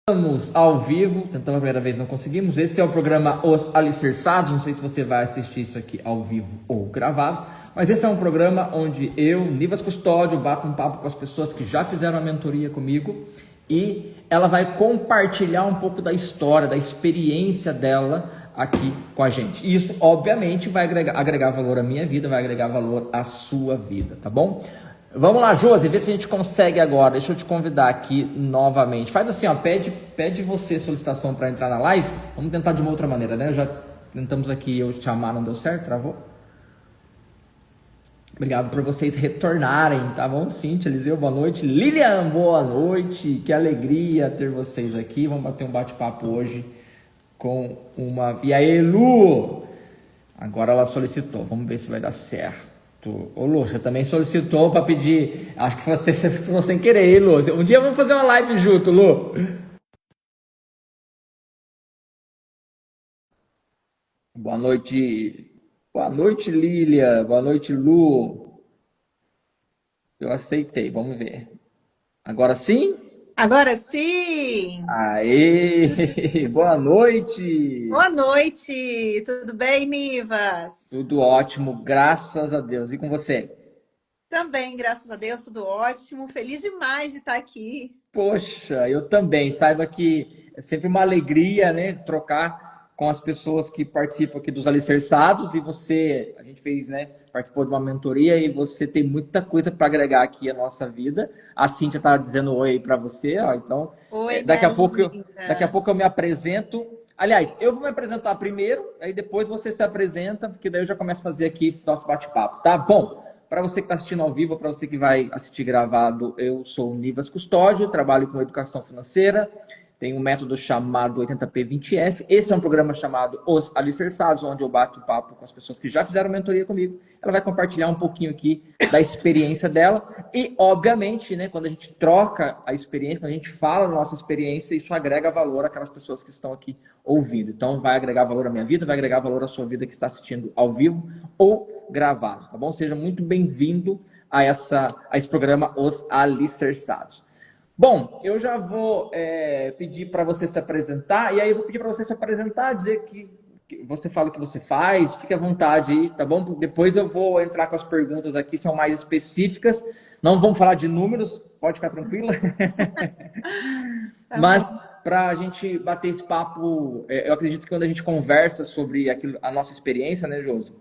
Estamos ao vivo, tentamos a primeira vez, não conseguimos. Esse é o programa Os Alicerçados. Não sei se você vai assistir isso aqui ao vivo ou gravado, mas esse é um programa onde eu, Nivas Custódio, bato um papo com as pessoas que já fizeram a mentoria comigo e ela vai compartilhar um pouco da história, da experiência dela aqui com a gente. E isso, obviamente, vai agregar valor à minha vida, vai agregar valor à sua vida, tá bom? Vamos lá, Josi, vê se a gente consegue agora. Deixa eu te convidar aqui novamente. Faz assim, ó, pede você solicitação para entrar na live. Vamos tentar de uma outra maneira, né? Já tentamos aqui eu te chamar, não deu certo, travou? Obrigado por vocês retornarem, tá bom? Cíntia, Eliseu, boa noite. Lilian, boa noite. Que alegria ter vocês aqui. Vamos bater um bate-papo hoje com uma... E aí, Lu? Agora ela solicitou. Vamos ver se vai dar certo. Ô Lu, você também solicitou para pedir. Acho que você solicitou sem querer, hein, Lu? Um dia vamos fazer uma live junto, Lu. Boa noite. Boa noite, Lília. Boa noite, Lu. Eu aceitei, vamos ver. Agora sim? Agora sim! Aê! Boa noite! Boa noite! Tudo bem, Nivas? Tudo ótimo, graças a Deus. E com você? Também, graças a Deus, tudo ótimo. Feliz demais de estar aqui. Poxa, eu também. Saiba que é sempre uma alegria, né, trocar com as pessoas que participam aqui dos alicerçados. E você, a gente fez, né, participou de uma mentoria e você tem muita coisa para agregar aqui à nossa vida. A Cíntia tá dizendo oi aí para você, ó. Então, Oi, daqui minha a pouco daqui a linda. pouco eu me apresento. Aliás, eu vou me apresentar primeiro, aí depois você se apresenta, porque daí eu já começo a fazer aqui esse nosso bate-papo, tá? Bom, para você que está assistindo ao vivo, para você que vai assistir gravado, eu sou o Nivas Custódio, trabalho com educação financeira, tenho um método chamado 80P20F. Esse é um programa chamado Os Alicerçados, onde eu bato papo com as pessoas que já fizeram mentoria comigo. Ela vai compartilhar um pouquinho aqui da experiência dela e, obviamente, né, quando a gente troca a experiência, quando a gente fala da nossa experiência, isso agrega valor àquelas pessoas que estão aqui ouvindo. Então, vai agregar valor à minha vida, vai agregar valor à sua vida que está assistindo ao vivo ou gravado, tá bom? Seja muito bem-vindo a esse programa Os Alicerçados. Bom, eu já vou pedir para você se apresentar, e aí eu vou pedir para você se apresentar, dizer que você fala o que você faz, fique à vontade aí, tá bom? Depois eu vou entrar com as perguntas aqui, são mais específicas, não vamos falar de números, pode ficar tranquila. Tá Mas bom. para a gente bater esse papo, eu acredito que quando a gente conversa sobre aquilo, a nossa experiência, né, Josi?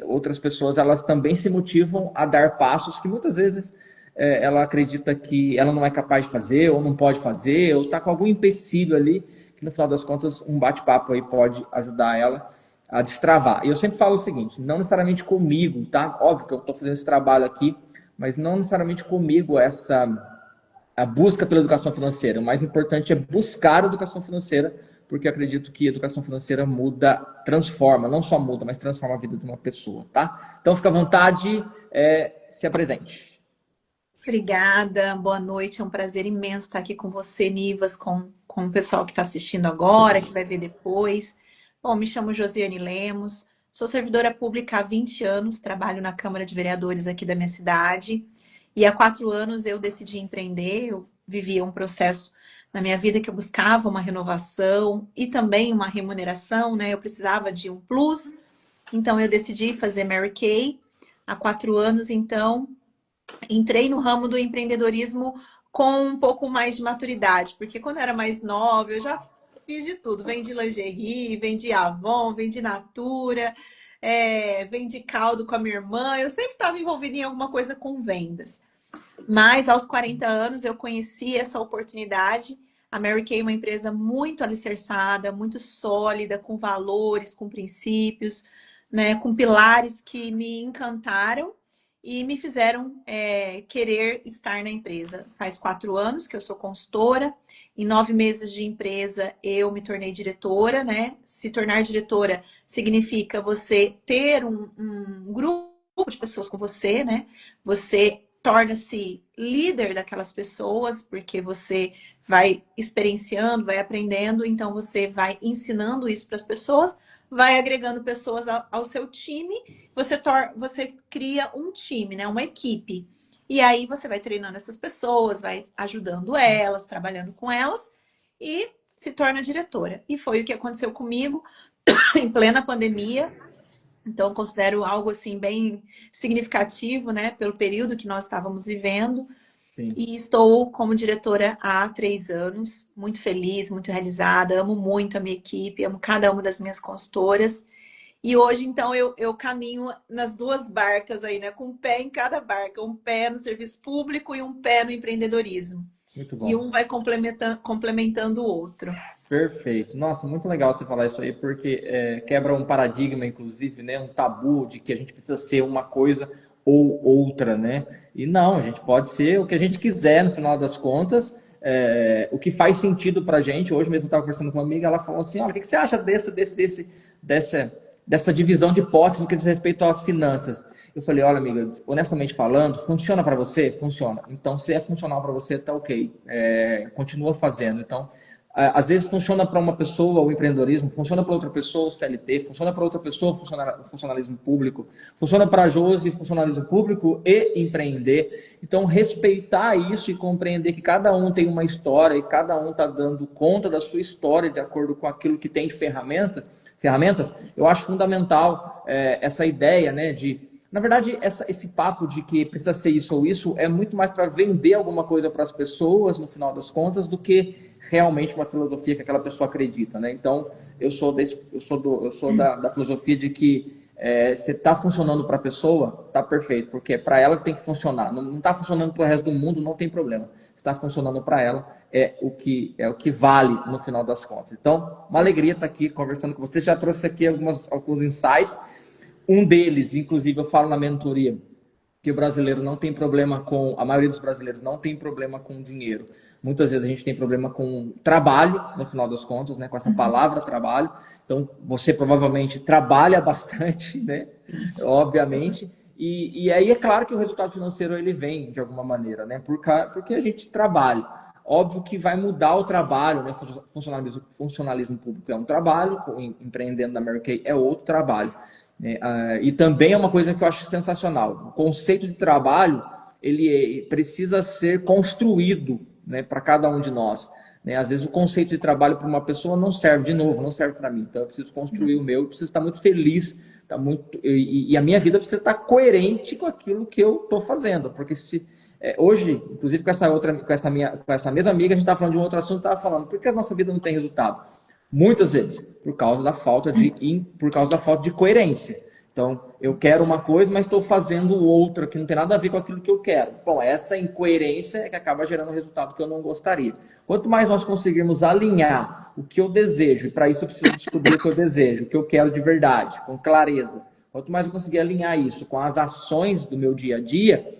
Outras pessoas elas também se motivam a dar passos que muitas vezes ela acredita que ela não é capaz de fazer, ou não pode fazer, ou está com algum empecilho ali, que no final das contas um bate-papo aí pode ajudar ela a destravar. E eu sempre falo o seguinte, não necessariamente comigo, tá? Óbvio que eu estou fazendo esse trabalho aqui, mas não necessariamente comigo a busca pela educação financeira. O mais importante é buscar a educação financeira, porque acredito que a educação financeira muda, transforma, não só muda, mas transforma a vida de uma pessoa, tá? Então fica à vontade, se apresente. Obrigada, boa noite. É um prazer imenso estar aqui com você, Nivas, com o pessoal que está assistindo agora, que vai ver depois. Bom, me chamo Josiane Lemos, sou servidora pública há 20 anos, trabalho na Câmara de Vereadores aqui da minha cidade. E há 4 anos eu decidi empreender, eu vivia um processo na minha vida que eu buscava uma renovação e também uma remuneração, né? Eu precisava de um plus, então eu decidi fazer Mary Kay há 4 anos, então entrei no ramo do empreendedorismo com um pouco mais de maturidade, porque quando eu era mais nova, eu já fiz de tudo. Vendi lingerie, vendi Avon, vendi Natura, vendi caldo com a minha irmã. Eu sempre estava envolvida em alguma coisa com vendas. Mas aos 40 anos eu conheci essa oportunidade. A Mary Kay é uma empresa muito alicerçada, muito sólida, com valores, com princípios, né, com pilares que me encantaram e me fizeram querer estar na empresa. Faz 4 anos que eu sou consultora. Em 9 meses de empresa eu me tornei diretora, né? Se tornar diretora significa você ter um grupo de pessoas com você, né? Você torna-se líder daquelas pessoas, porque você vai experienciando, vai aprendendo, então você vai ensinando isso para as pessoas, vai agregando pessoas ao seu time, você cria um time, né? Uma equipe. E aí você vai treinando essas pessoas, vai ajudando elas, trabalhando com elas, e se torna diretora. E foi o que aconteceu comigo em plena pandemia. Então, considero algo assim bem significativo, né, pelo período que nós estávamos vivendo. Sim. E estou como diretora há 3 anos, muito feliz, muito realizada, amo muito a minha equipe, amo cada uma das minhas consultoras. E hoje, então, eu caminho nas duas barcas aí, né? Com um pé em cada barca, um pé no serviço público e um pé no empreendedorismo. Muito E bom. um vai complementando o outro. Perfeito. Nossa, muito legal você falar isso aí, porque quebra um paradigma, inclusive, né? Um tabu de que a gente precisa ser uma coisa ou outra, né? E não, a gente pode ser o que a gente quiser, no final das contas, o que faz sentido pra gente. Hoje mesmo eu estava conversando com uma amiga, ela falou assim, olha, o que você acha dessa divisão de potes no que diz respeito às finanças? Eu falei, olha, amiga, honestamente falando, funciona para você? Funciona. Então, se é funcional para você, tá ok. Continua fazendo. Então, às vezes funciona para uma pessoa o empreendedorismo, funciona para outra pessoa o CLT, funciona para outra pessoa o funcionalismo público, funciona para a Josi funcionalismo público e empreender. Então, respeitar isso e compreender que cada um tem uma história e cada um está dando conta da sua história de acordo com aquilo que tem de ferramentas, eu acho fundamental essa ideia, né, de na verdade, esse papo de que precisa ser isso ou isso é muito mais para vender alguma coisa para as pessoas, no final das contas, do que realmente uma filosofia que aquela pessoa acredita, né? Então, eu sou da filosofia de que se está funcionando para a pessoa, está perfeito, porque é para ela que tem que funcionar. Não está funcionando para o resto do mundo, não tem problema. Se está funcionando para ela, é o que vale no final das contas. Então, uma alegria estar aqui conversando com você. Já trouxe aqui alguns insights. Um deles, inclusive, eu falo na mentoria, que o brasileiro não tem problema com, a maioria dos brasileiros não tem problema com dinheiro. Muitas vezes a gente tem problema com trabalho, no final das contas, né, com essa palavra trabalho. Então, você provavelmente trabalha bastante, né, obviamente. E aí é claro que o resultado financeiro ele vem de alguma maneira, né, porque a gente trabalha. Óbvio que vai mudar o trabalho, né? Funcionalismo público é um trabalho, empreendendo na Mary Kay é outro trabalho. E também é uma coisa que eu acho sensacional. O conceito de trabalho ele precisa ser construído, né, para cada um de nós. Né? Às vezes o conceito de trabalho para uma pessoa não serve, de novo, não serve para mim. Então eu preciso construir o meu, eu preciso estar muito feliz, e a minha vida precisa estar coerente com aquilo que eu estou fazendo, porque se hoje, inclusive com essa mesma amiga, a gente estava falando de um outro assunto, estava falando, por que a nossa vida não tem resultado? Muitas vezes, por causa da falta de coerência. Então, eu quero uma coisa, mas estou fazendo outra que não tem nada a ver com aquilo que eu quero. Bom, essa incoerência é que acaba gerando um resultado que eu não gostaria. Quanto mais nós conseguirmos alinhar o que eu desejo, e para isso eu preciso descobrir o que eu desejo, o que eu quero de verdade, com clareza. Quanto mais eu conseguir alinhar isso com as ações do meu dia a dia,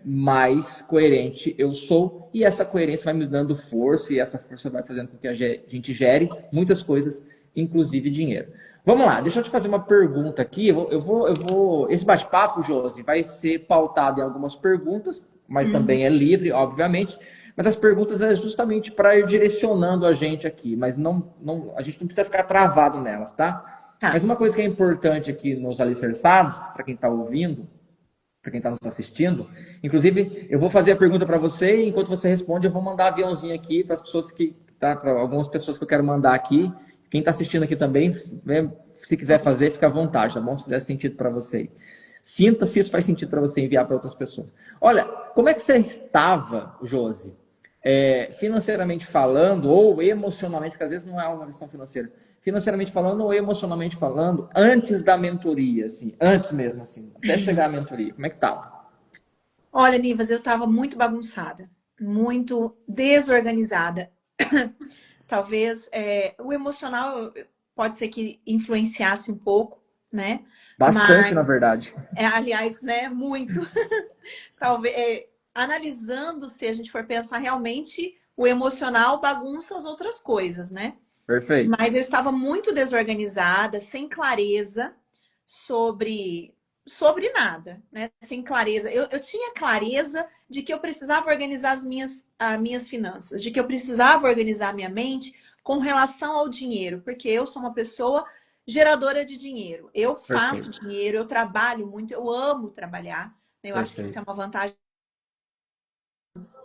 mais coerente eu sou, e essa coerência vai me dando força, e essa força vai fazendo com que a gente gere muitas coisas, inclusive dinheiro. Vamos lá, deixa eu te fazer uma pergunta aqui. Esse bate-papo, Josi, vai ser pautado em algumas perguntas, mas também é livre, obviamente. Mas as perguntas é justamente para ir direcionando a gente aqui, mas a gente não precisa ficar travado nelas, tá? Mas Tá. uma coisa que é importante aqui nos alicerçados, para quem está ouvindo, para quem está nos assistindo. Inclusive, eu vou fazer a pergunta para você e enquanto você responde, eu vou mandar aviãozinho aqui para as pessoas para algumas pessoas que eu quero mandar aqui. Quem está assistindo aqui também, né, se quiser fazer, fica à vontade, tá bom? Se fizer sentido para você. Sinta se isso faz sentido para você enviar para outras pessoas. Olha, como é que você estava, Josi, financeiramente falando ou emocionalmente, porque às vezes não é uma questão financeira, financeiramente falando ou emocionalmente falando, antes da mentoria, assim, antes mesmo, assim, até chegar à mentoria, como é que tava? Olha, Nivas, eu estava muito bagunçada, muito desorganizada. Talvez o emocional pode ser que influenciasse um pouco, né? Bastante, na Mas, verdade. aliás, né? Muito. Talvez, analisando, se a gente for pensar realmente, o emocional bagunça as outras coisas, né? Perfeito. Mas eu estava muito desorganizada, sem clareza sobre nada, né? Sem clareza. Eu tinha clareza de que eu precisava organizar as minhas finanças, de que eu precisava organizar a minha mente com relação ao dinheiro, porque eu sou uma pessoa geradora de dinheiro. Eu faço Perfeito. dinheiro, eu trabalho muito, eu amo trabalhar. Né? Eu acho que isso é Perfeito. uma vantagem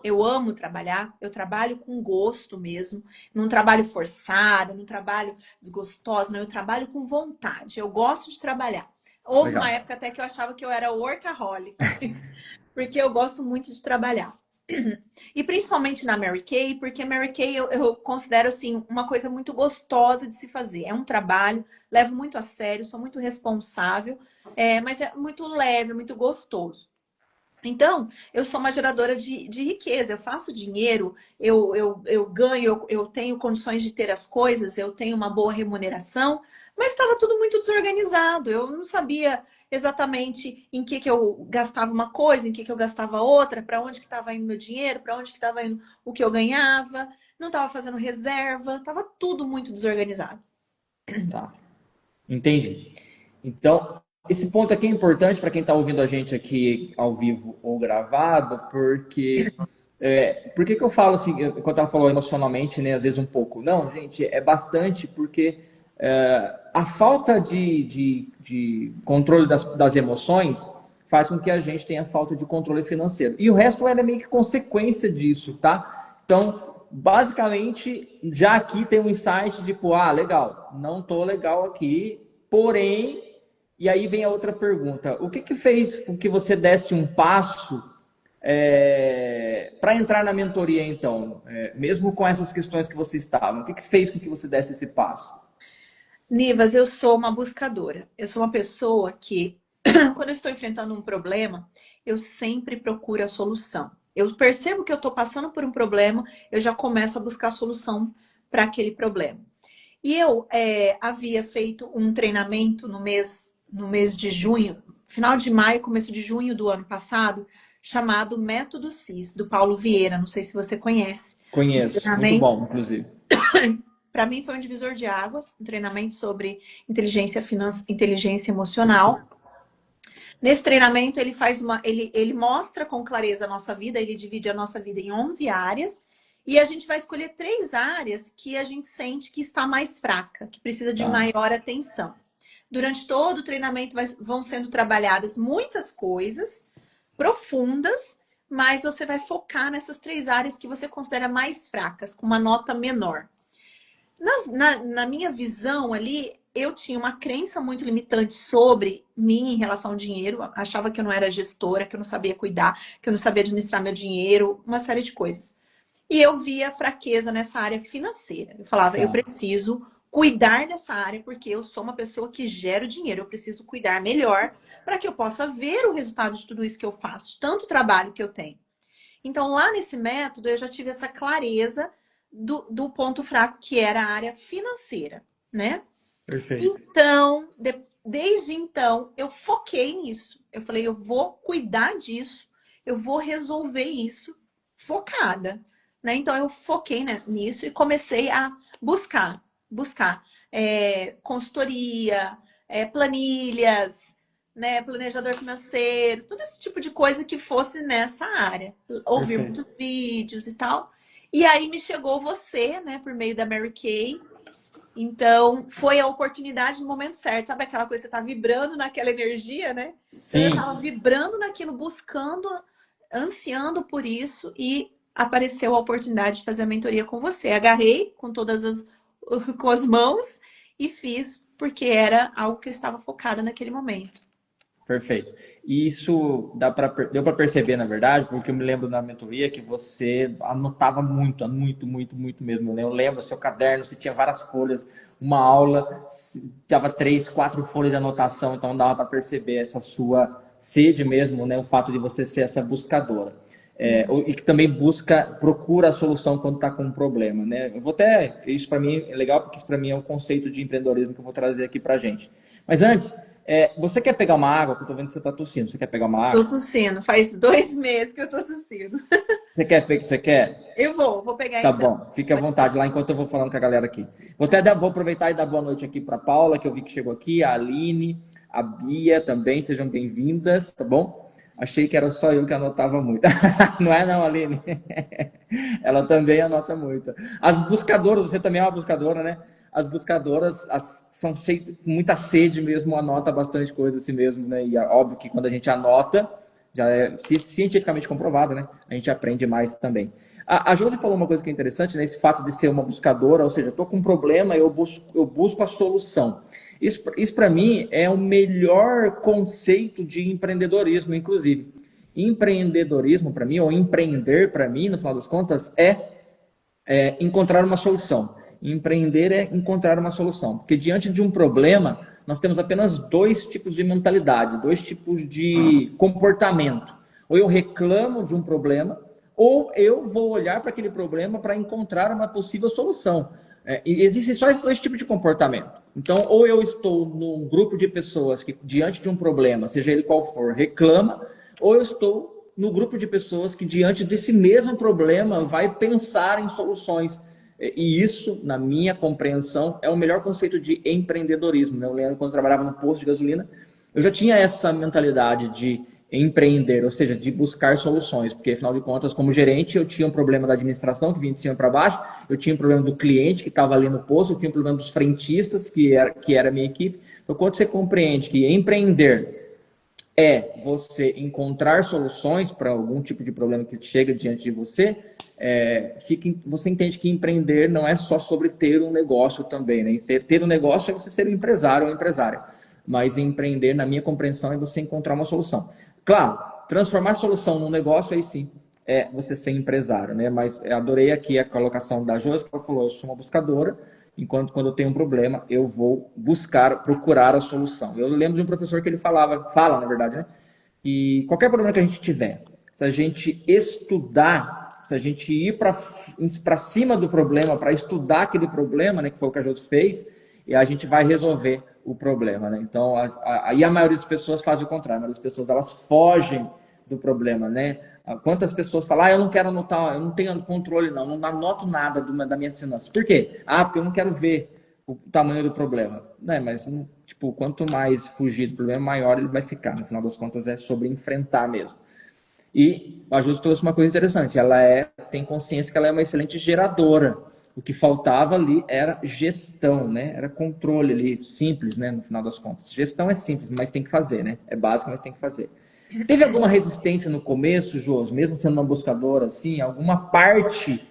Eu amo trabalhar, eu trabalho com gosto mesmo, não trabalho forçado, não trabalho desgostosa, não, eu trabalho com vontade, eu gosto de trabalhar. Houve uma Legal. época até que eu achava que eu era workaholic, porque eu gosto muito de trabalhar. E principalmente na Mary Kay, porque Mary Kay eu considero assim uma coisa muito gostosa de se fazer. É um trabalho, levo muito a sério, sou muito responsável, mas é muito leve, muito gostoso. Então, eu sou uma geradora de riqueza, eu faço dinheiro, eu ganho, eu tenho condições de ter as coisas, eu tenho uma boa remuneração, mas estava tudo muito desorganizado. Eu não sabia exatamente em que eu gastava uma coisa, em que eu gastava outra, para onde que estava indo meu dinheiro, para onde que estava indo o que eu ganhava, não estava fazendo reserva, estava tudo muito desorganizado. Tá. Entendi. Então, esse ponto aqui é importante para quem está ouvindo a gente aqui ao vivo ou gravado, porque por que que eu falo assim, enquanto ela falou emocionalmente, né, às vezes um pouco? Não, gente, é bastante porque a falta de controle das emoções faz com que a gente tenha falta de controle financeiro. E o resto é meio que consequência disso, tá? Então, basicamente, já aqui tem um insight de, tipo, ah, legal, não tô legal aqui, porém, e aí vem a outra pergunta, o que que fez com que você desse um passo para entrar na mentoria, então, mesmo com essas questões que você estava, o que que fez com que você desse esse passo? Nivas, eu sou uma buscadora. Eu sou uma pessoa que, quando eu estou enfrentando um problema, eu sempre procuro a solução. Eu percebo que eu estou passando por um problema, eu já começo a buscar a solução para aquele problema. E eu havia feito um treinamento no mês de junho, final de maio, começo de junho do ano passado, chamado Método CIS, do Paulo Vieira. Não sei se você conhece. Um Conheço, muito treinamento bom, inclusive. para mim foi um divisor de águas, um treinamento sobre inteligência emocional. Nesse treinamento ele mostra com clareza a nossa vida, ele divide a nossa vida em 11 áreas e a gente vai escolher 3 áreas que a gente sente que está mais fraca, que precisa de Tá, maior atenção. Durante todo o treinamento vão sendo trabalhadas muitas coisas profundas, mas você vai focar nessas 3 áreas que você considera mais fracas, com uma nota menor. Na minha visão ali, eu tinha uma crença muito limitante sobre mim em relação ao dinheiro. Achava que eu não era gestora, que eu não sabia cuidar, que eu não sabia administrar meu dinheiro, uma série de coisas. E eu via fraqueza nessa área financeira. Eu falava, eu tá, preciso cuidar dessa área, porque eu sou uma pessoa que gera dinheiro. Eu preciso cuidar melhor para que eu possa ver o resultado de tudo isso que eu faço, de tanto trabalho que eu tenho. Então, lá nesse método, eu já tive essa clareza do ponto fraco, que era a área financeira, né? perfeito. Então, desde então, eu foquei nisso. Eu falei, eu vou cuidar disso, eu vou resolver isso focada, né? Então, eu foquei, né, nisso e comecei a buscar consultoria, planilhas, né, planejador financeiro, todo esse tipo de coisa que fosse nessa área. Ouvir Perfeito. muitos vídeos e tal. E aí me chegou você, né, por meio da Mary Kay. Então, foi a oportunidade no momento certo. Sabe aquela coisa que você tá vibrando naquela energia, né? Então, eu Sim, tava vibrando naquilo, buscando, ansiando por isso e apareceu a oportunidade de fazer a mentoria com você. Agarrei com todas com as mãos e fiz porque era algo que eu estava focada naquele momento. perfeito. E isso deu para perceber, na verdade, porque eu me lembro na mentoria que você anotava muito, muito, muito, muito mesmo, né? Eu lembro, seu caderno, você tinha várias folhas, uma aula, dava 3, 4 folhas de anotação, então dava para perceber essa sua sede mesmo, né? O fato de você ser essa buscadora. E que também procura a solução quando está com um problema, né? Eu vou até, isso para mim é legal, porque isso para mim é um conceito de empreendedorismo que eu vou trazer aqui para gente. Mas antes, você quer pegar uma água? Porque eu tô vendo que você está tossindo. Você quer pegar uma Tô água? tossindo, faz 2 meses que eu tô tossindo. Você quer ver que você quer? Eu vou pegar Tá então. bom, fique à Pode ser. vontade lá enquanto eu vou falando com a galera aqui. Vou aproveitar e dar boa noite aqui para Paula, que eu vi que chegou aqui, a Aline, a Bia também, sejam bem-vindas, tá bom? Achei que era só eu que anotava muito. Não é não, Aline? Ela também anota muito. As buscadoras, você também é uma buscadora, né? As buscadoras são cheias com muita sede mesmo, anota bastante coisa assim mesmo, né? E é óbvio que quando a gente anota, já é cientificamente comprovado, né? A gente aprende mais também. A Josi falou uma coisa que é interessante, né? Esse fato de ser uma buscadora, ou seja, estou com um problema, eu busco a solução. Isso para mim é o melhor conceito de empreendedorismo, inclusive. Empreendedorismo para mim, ou empreender para mim, no final das contas, é encontrar uma solução. Empreender é encontrar uma solução. Porque diante de um problema, nós temos apenas dois tipos de mentalidade, dois tipos de comportamento. Ou eu reclamo de um problema, ou eu vou olhar para aquele problema para encontrar uma possível solução. E existem só esses dois tipos de comportamento. Então, ou eu estou num grupo de pessoas que, diante de um problema, seja ele qual for, reclama, ou eu estou no grupo de pessoas que, diante desse mesmo problema, vai pensar em soluções. E isso, na minha compreensão, é o melhor conceito de empreendedorismo. Eu lembro quando eu trabalhava no posto de gasolina, eu já tinha essa mentalidade de empreender, ou seja, de buscar soluções, porque afinal de contas, como gerente, eu tinha um problema da administração que vinha de cima para baixo, eu tinha um problema do cliente que estava ali no posto, eu tinha um problema dos frentistas, que era a minha equipe. Então, quando você compreende que empreender é você encontrar soluções para algum tipo de problema que chega diante de você, você entende que empreender não é só sobre ter um negócio também, né? Ter um negócio é você ser um empresário ou empresária, mas empreender, na minha compreensão, é você encontrar uma solução. Claro, transformar a solução num negócio, aí sim, é você ser empresário, né? Mas eu adorei aqui a colocação da Josi, que ela falou, eu sou uma buscadora, enquanto quando eu tenho um problema, eu vou procurar a solução. Eu lembro de um professor que ele fala, na verdade, né? E qualquer problema que a gente tiver, se a gente estudar, se a gente ir para cima do problema, para estudar aquele problema, né, que foi o que a Josi fez, e a gente vai resolver o problema, né? Então, aí a maioria das pessoas faz o contrário, a maioria das pessoas, elas fogem do problema, né? Quantas pessoas falam, eu não quero anotar, eu não tenho controle não anoto nada da minha finança. Por quê? Porque eu não quero ver o tamanho do problema. Né? Mas, tipo, quanto mais fugir do problema, maior ele vai ficar. No final das contas, é sobre enfrentar mesmo. E a Júlia trouxe uma coisa interessante, ela tem consciência que ela é uma excelente geradora. O que faltava ali era gestão, né? Era controle ali, simples, né? No final das contas. Gestão é simples, mas tem que fazer, né? É básico, mas tem que fazer. Teve alguma resistência no começo, Jôs, mesmo sendo uma buscadora, assim, alguma parte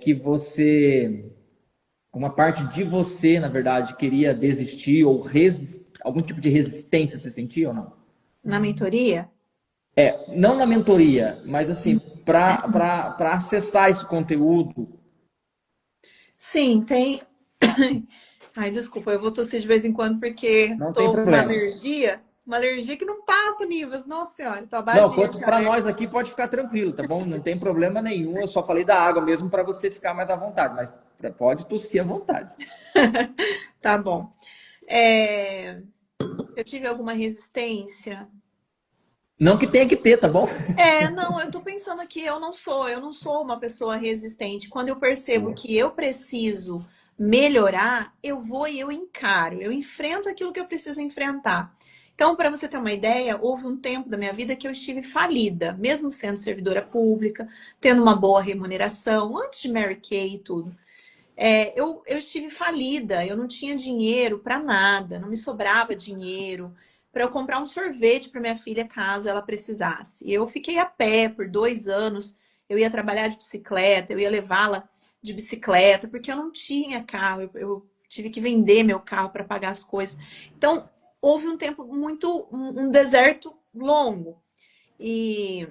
que você, uma parte de você, na verdade, queria desistir ou algum tipo de resistência você sentia ou não? Na mentoria? Não na mentoria, mas assim, para acessar esse conteúdo. Sim, tem. Ai, desculpa, eu vou tossir de vez em quando porque Não tem tô com uma problema. alergia. Uma alergia que não passa, Nivas. Nossa Senhora, tô Não, abaixo quanto de para alergia. nós aqui pode ficar tranquilo, tá bom? Não tem problema nenhum. Eu só falei da água mesmo para você ficar mais à vontade, mas pode tossir à vontade. Tá bom. É, eu tive alguma resistência? Não que tenha que ter, tá bom? Não, eu tô pensando aqui, eu não sou uma pessoa resistente. Quando eu percebo Boa. que eu preciso melhorar, eu vou e eu encaro, eu enfrento aquilo que eu preciso enfrentar. Então, para você ter uma ideia, houve um tempo da minha vida que eu estive falida, mesmo sendo servidora pública, tendo uma boa remuneração, antes de Mary Kay e tudo. Eu estive falida, eu não tinha dinheiro para nada, não me sobrava dinheiro para eu comprar um sorvete para minha filha caso ela precisasse. Eu fiquei a pé por 2 anos, eu ia trabalhar de bicicleta, eu ia levá-la de bicicleta, porque eu não tinha carro, eu tive que vender meu carro para pagar as coisas. Então, houve um tempo um deserto longo. E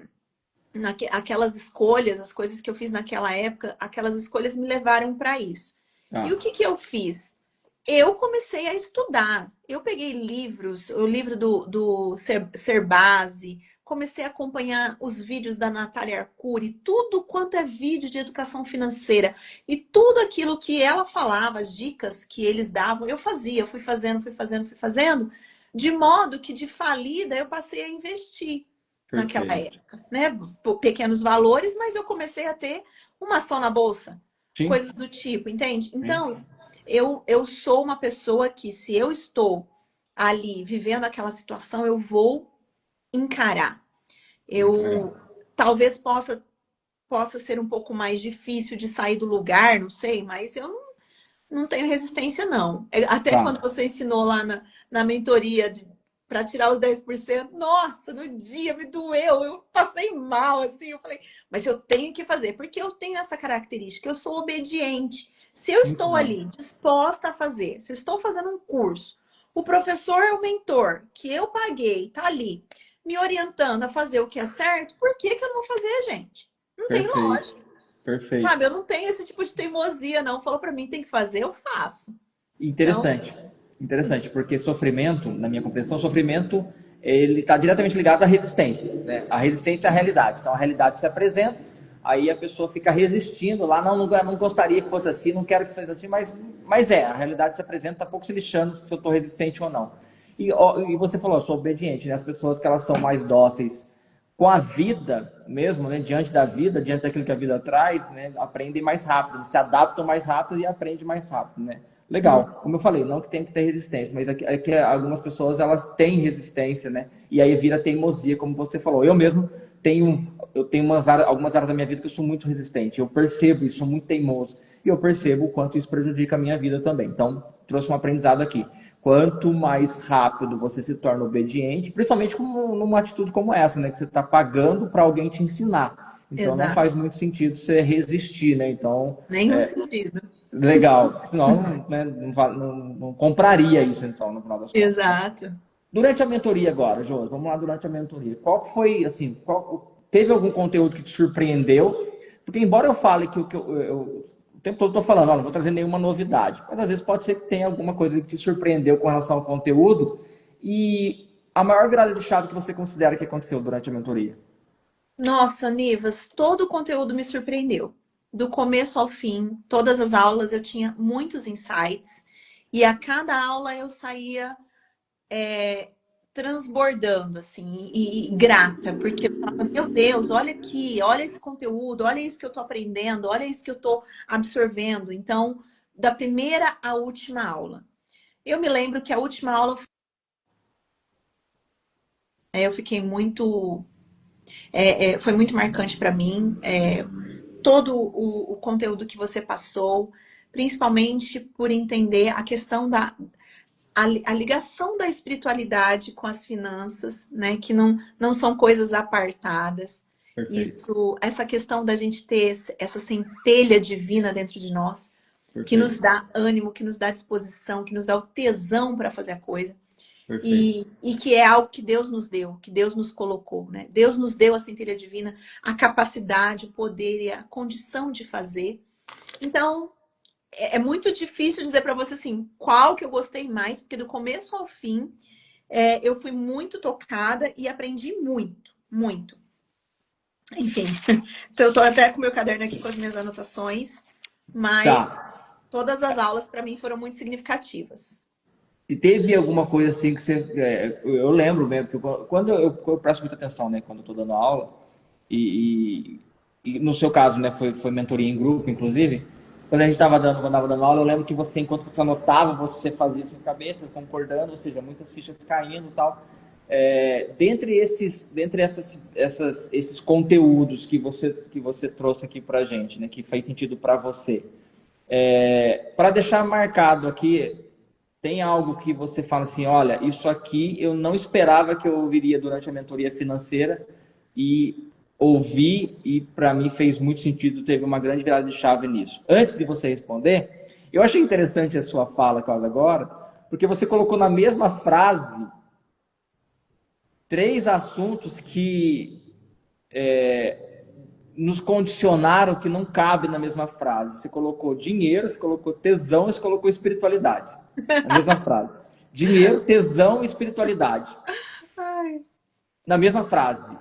aquelas escolhas, as coisas que eu fiz naquela época, aquelas escolhas me levaram para isso. E o Ah, que eu fiz? Eu comecei a estudar. Eu peguei livros, o livro do Ser Base, comecei a acompanhar os vídeos da Natália Arcuri, tudo quanto é vídeo de educação financeira. E tudo aquilo que ela falava, as dicas que eles davam, eu fazia, fui fazendo, de modo que de falida eu passei a investir naquela perfeito. época, né? Por pequenos valores, mas eu comecei a ter uma ação na bolsa, Sim. coisas do tipo, entende? Sim. Então, eu sou uma pessoa que, se eu estou ali vivendo aquela situação, eu vou encarar. Muito legal. Eu talvez possa ser um pouco mais difícil de sair do lugar, não sei, mas eu não tenho resistência, não. Até quando Tá. você ensinou lá na mentoria para tirar os 10%. Nossa, no dia me doeu, eu passei mal, assim. Eu falei, mas eu tenho que fazer, porque eu tenho essa característica, eu sou obediente. Se eu Muito estou bom. ali disposta a fazer, se eu estou fazendo um curso, o professor é o mentor que eu paguei, tá ali, me orientando a fazer o que é certo, por que que eu não vou fazer, gente? Não tem Perfeito. lógica, Perfeito. sabe? Eu não tenho esse tipo de teimosia, não. Falou para mim, tem que fazer, eu faço. Então, Interessante. Interessante, porque sofrimento, na minha compreensão, sofrimento ele está diretamente ligado à resistência, né? A resistência à realidade. Então a realidade se apresenta, aí a pessoa fica resistindo lá, não gostaria que fosse assim, não quero que fosse assim, mas a realidade se apresenta, está pouco se lixando se eu estou resistente ou não. E você falou, eu sou obediente, né? As pessoas que elas são mais dóceis com a vida mesmo, né? Diante da vida, diante daquilo que a vida traz, né? Aprendem mais rápido, se adaptam mais rápido e aprendem mais rápido, né? Legal, como eu falei, não que tem que ter resistência, mas é que algumas pessoas elas têm resistência, né? E aí vira teimosia, como você falou. Eu mesmo tenho algumas áreas da minha vida que eu sou muito resistente. Eu percebo isso, sou muito teimoso. E eu percebo o quanto isso prejudica a minha vida também. Então, trouxe um aprendizado aqui. Quanto mais rápido você se torna obediente, principalmente numa atitude como essa, né? Que você está pagando para alguém te ensinar. Então, não exato. faz muito sentido você resistir, né? Então, Nenhum sentido. legal. Senão, né, não compraria isso, então, no final das contas, né? Exato. Durante a mentoria agora, Josi, vamos lá durante a mentoria. Qual foi, assim, teve algum conteúdo que te surpreendeu? Porque embora eu fale que o tempo todo estou falando, ó, não vou trazer nenhuma novidade, mas às vezes pode ser que tenha alguma coisa que te surpreendeu com relação ao conteúdo e a maior virada de chave que você considera que aconteceu durante a mentoria. Nossa, Nivas, todo o conteúdo me surpreendeu. Do começo ao fim, todas as aulas eu tinha muitos insights e a cada aula eu saía transbordando, assim, e grata, porque eu falava, meu Deus, olha aqui, olha esse conteúdo, olha isso que eu tô aprendendo, olha isso que eu tô absorvendo. Então, da primeira à última aula. Eu me lembro que a última aula eu fiquei muito. Foi muito marcante para mim. Todo o conteúdo que você passou, principalmente por entender a questão a ligação da espiritualidade com as finanças, né? Que não são coisas apartadas. Perfeito, Essa questão da gente ter essa centelha divina dentro de nós, que nos perfeito, dá ânimo, que nos dá disposição, que nos dá o tesão para fazer a coisa. perfeito, E que é algo que Deus nos deu, que Deus nos colocou, né? Deus nos deu a centelha divina, a capacidade, o poder e a condição de fazer. Então, é muito difícil dizer para você assim, qual que eu gostei mais, porque do começo ao fim, eu fui muito tocada e aprendi muito, muito. Enfim, então eu tô até com o meu caderno aqui com as minhas anotações, mas tá. todas as aulas para mim foram muito significativas. E teve alguma coisa assim que você. Eu lembro mesmo, porque quando eu presto muita atenção, né, quando eu estou dando aula, e, e no seu caso, né, foi mentoria em grupo, inclusive, quando estava dando aula, eu lembro que você, enquanto você anotava, você fazia assim cabeça, concordando, ou seja, muitas fichas caindo e tal. Esses conteúdos que você trouxe aqui pra gente, né, que faz sentido para você, para deixar marcado aqui. Tem algo que você fala assim, olha, isso aqui eu não esperava que eu ouviria durante a mentoria financeira e ouvi e para mim fez muito sentido, teve uma grande virada de chave nisso. Antes de você responder, eu achei interessante a sua fala, Carlos, agora, porque você colocou na mesma frase três assuntos que nos condicionaram que não cabe na mesma frase. Você colocou dinheiro, você colocou tesão e você colocou espiritualidade. Na mesma frase. Dinheiro, tesão e espiritualidade. Ai. Na mesma frase.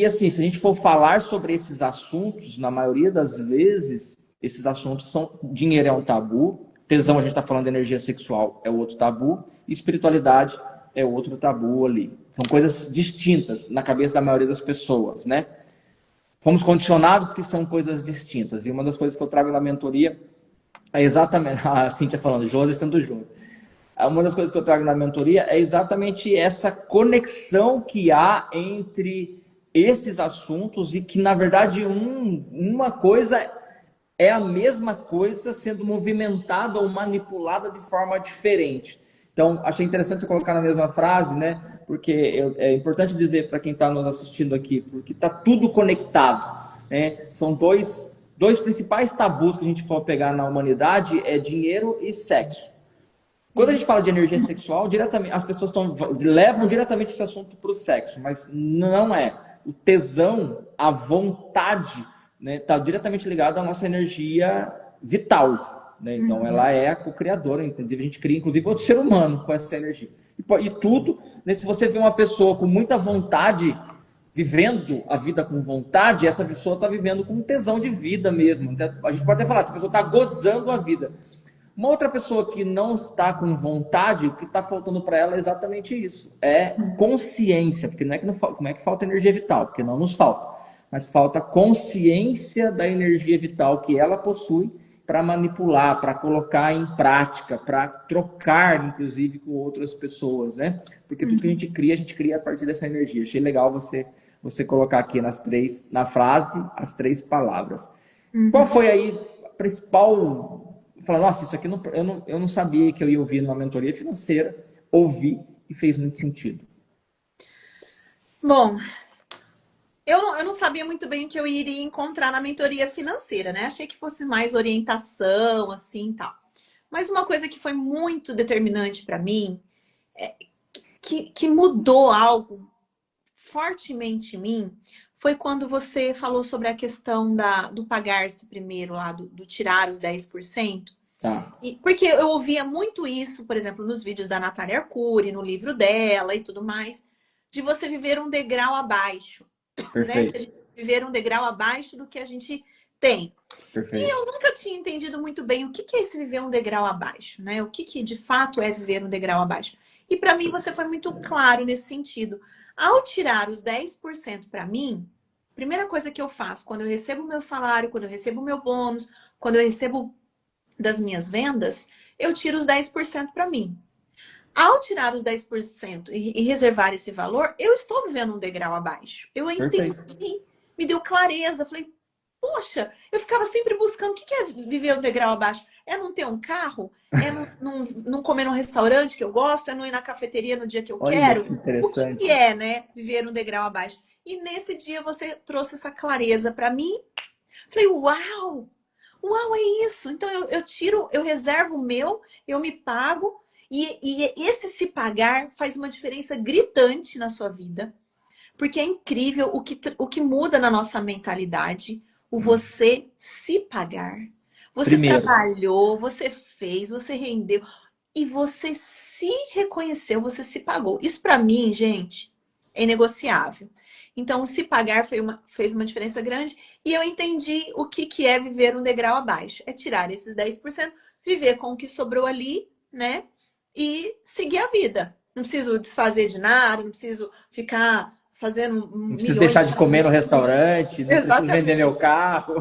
Assim, se a gente for falar sobre esses assuntos, na maioria das vezes, esses assuntos são. Dinheiro é um tabu, tesão, a gente está falando de energia sexual, é outro tabu, e espiritualidade é outro tabu ali. São coisas distintas na cabeça da maioria das pessoas, né? Fomos condicionados que são coisas distintas. E uma das coisas que eu trago na mentoria é exatamente, a Cíntia falando, Josi sendo Josi. Uma das coisas que eu trago na mentoria é exatamente essa conexão que há entre esses assuntos e que, na verdade, uma coisa é a mesma coisa sendo movimentada ou manipulada de forma diferente. Então, achei interessante você colocar na mesma frase, né? Porque é importante dizer para quem está nos assistindo aqui, porque está tudo conectado, né? São dois principais tabus que a gente for pegar na humanidade, é dinheiro e sexo. Quando a gente fala de energia sexual, diretamente, as pessoas levam diretamente esse assunto para o sexo, mas não é. O tesão, a vontade, né, está diretamente ligado à nossa energia vital. Né? Então, ela é a co-criadora. Inclusive, a gente cria, inclusive, outro ser humano com essa energia. E tudo, né, se você vê uma pessoa com muita vontade, vivendo a vida com vontade, essa pessoa está vivendo com tesão de vida mesmo. A gente pode até falar, essa pessoa está gozando a vida. Uma outra pessoa que não está com vontade, o que está faltando para ela é exatamente isso. É consciência, porque não é que não, como é que falta energia vital, porque não nos falta. Mas falta consciência da energia vital que ela possui para manipular, para colocar em prática, para trocar, inclusive, com outras pessoas, né? Porque tudo que a gente cria a partir dessa energia. Achei legal você colocar aqui na frase as 3 palavras. Qual foi aí a principal... Falar, nossa, isso aqui eu não sabia que eu ia ouvir numa mentoria financeira, ouvi e fez muito sentido. Bom, eu não sabia muito bem o que eu iria encontrar na mentoria financeira, né? Achei que fosse mais orientação, assim, tal. Mas uma coisa que foi muito determinante para mim, que mudou algo fortemente em mim, foi quando você falou sobre a questão do pagar-se primeiro lá, do tirar os 10%. Tá. Porque eu ouvia muito isso, por exemplo, nos vídeos da Natália Arcuri, no livro dela e tudo mais, de você viver um degrau abaixo. Perfeito. Né? Viver um degrau abaixo do que a gente tem. Perfeito. E eu nunca tinha entendido muito bem o que é esse viver um degrau abaixo, né? O que de fato é viver um degrau abaixo. E para mim você foi muito claro nesse sentido. Ao tirar os 10% para mim, primeira coisa que eu faço quando eu recebo o meu salário, quando eu recebo o meu bônus, quando eu recebo das minhas vendas, eu tiro os 10% para mim. Ao tirar os 10% e reservar esse valor, eu estou vivendo um degrau abaixo. Eu entendi, perfeito. Me deu clareza. Falei, poxa, eu ficava sempre buscando o que é viver um degrau abaixo. É não ter um carro? É não comer num restaurante que eu gosto? É não ir na cafeteria no dia que eu quero? Que interessante. O que é, né? Viver um degrau abaixo. E nesse dia você trouxe essa clareza para mim. Falei, uau! Uau, é isso. Então eu reservo o meu, eu me pago. E esse se pagar faz uma diferença gritante na sua vida. Porque é incrível o que muda na nossa mentalidade. O você se pagar. Você trabalhou, você fez, você rendeu. E você se reconheceu, você se pagou. Isso para mim, gente, é inegociável. Então, o se pagar fez uma diferença grande. E eu entendi o que é viver um degrau abaixo. É tirar esses 10%, viver com o que sobrou ali, né? E seguir a vida. Não preciso desfazer de nada, não preciso ficar fazendo não preciso deixar de comer no restaurante, não preciso vender meu carro.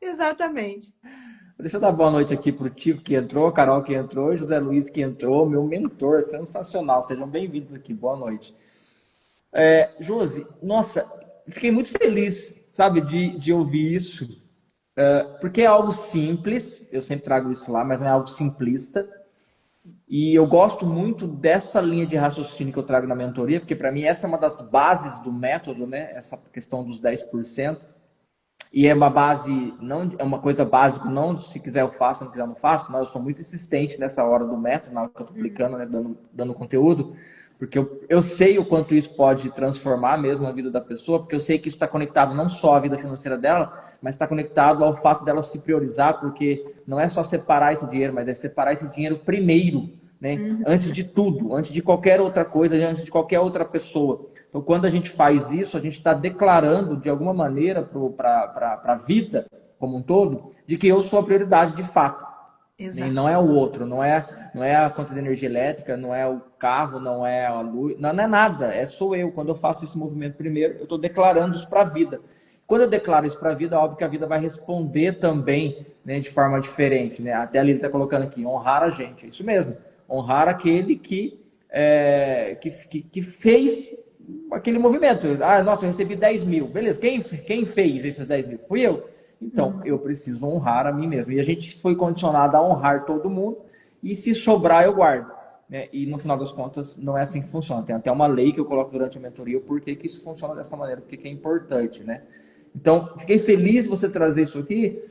Exatamente. Deixa eu dar boa noite aqui para o Tico que entrou, Carol que entrou, José Luiz que entrou, meu mentor, sensacional. Sejam bem-vindos aqui, boa noite. Josi, nossa, fiquei muito feliz, sabe, de ouvir isso, porque é algo simples, eu sempre trago isso lá, mas não é algo simplista. E eu gosto muito dessa linha de raciocínio que eu trago na mentoria, porque para mim essa é uma das bases do método, né? Essa questão dos 10%. E é uma base, não é uma coisa básica, não se quiser eu faço, se não quiser eu não faço, mas eu sou muito insistente nessa hora do método, na hora que eu estou aplicando, né? dando conteúdo, porque eu sei o quanto isso pode transformar mesmo a vida da pessoa, porque eu sei que isso está conectado não só à vida financeira dela, mas está conectado ao fato dela se priorizar, porque não é só separar esse dinheiro, mas é separar esse dinheiro primeiro, né? Antes de tudo, antes de qualquer outra coisa, antes de qualquer outra pessoa. Então, quando a gente faz isso, a gente está declarando de alguma maneira para a vida como um todo, de que eu sou a prioridade de fato. Exato. E não é o outro, não é a conta de energia elétrica, não é o carro, não é a luz, não é nada, sou eu. Quando eu faço esse movimento primeiro, eu estou declarando isso para a vida. Quando eu declaro isso para a vida, é óbvio que a vida vai responder também, né, de forma diferente. Né? Até ali ele está colocando aqui, honrar a gente, é isso mesmo. Honrar aquele que fez aquele movimento. Ah, nossa, eu recebi 10 mil. Beleza, quem fez esses 10 mil? Fui eu. Então, eu preciso honrar a mim mesmo. E a gente foi condicionado a honrar todo mundo. E se sobrar, eu guardo. né? E no final das contas não é assim que funciona. Tem até uma lei que eu coloco durante a mentoria, por que isso funciona dessa maneira, porque que é importante, né? Então, fiquei feliz de você trazer isso aqui,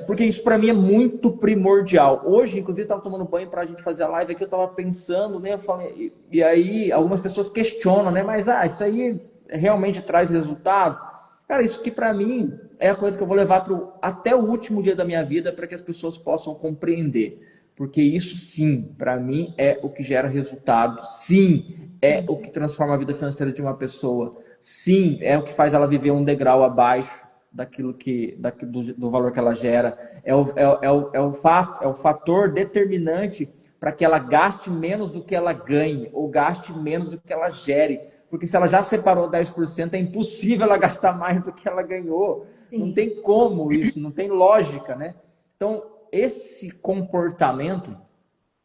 porque isso para mim é muito primordial. Hoje, inclusive, estava tomando banho para a gente fazer a live aqui, eu estava pensando, né? Eu falei, e aí algumas pessoas questionam, né? Mas isso aí realmente traz resultado? Cara, isso que para mim é a coisa que eu vou levar até o último dia da minha vida para que as pessoas possam compreender. Porque isso sim, para mim, é o que gera resultado. Sim, é o que transforma a vida financeira de uma pessoa. Sim, é o que faz ela viver um degrau abaixo do valor que ela gera. É o fator determinante para que ela gaste menos do que ela ganhe, ou gaste menos do que ela gere. Porque se ela já separou 10%, é impossível ela gastar mais do que ela ganhou. Sim. Não tem como isso, não tem lógica, né? Então, esse comportamento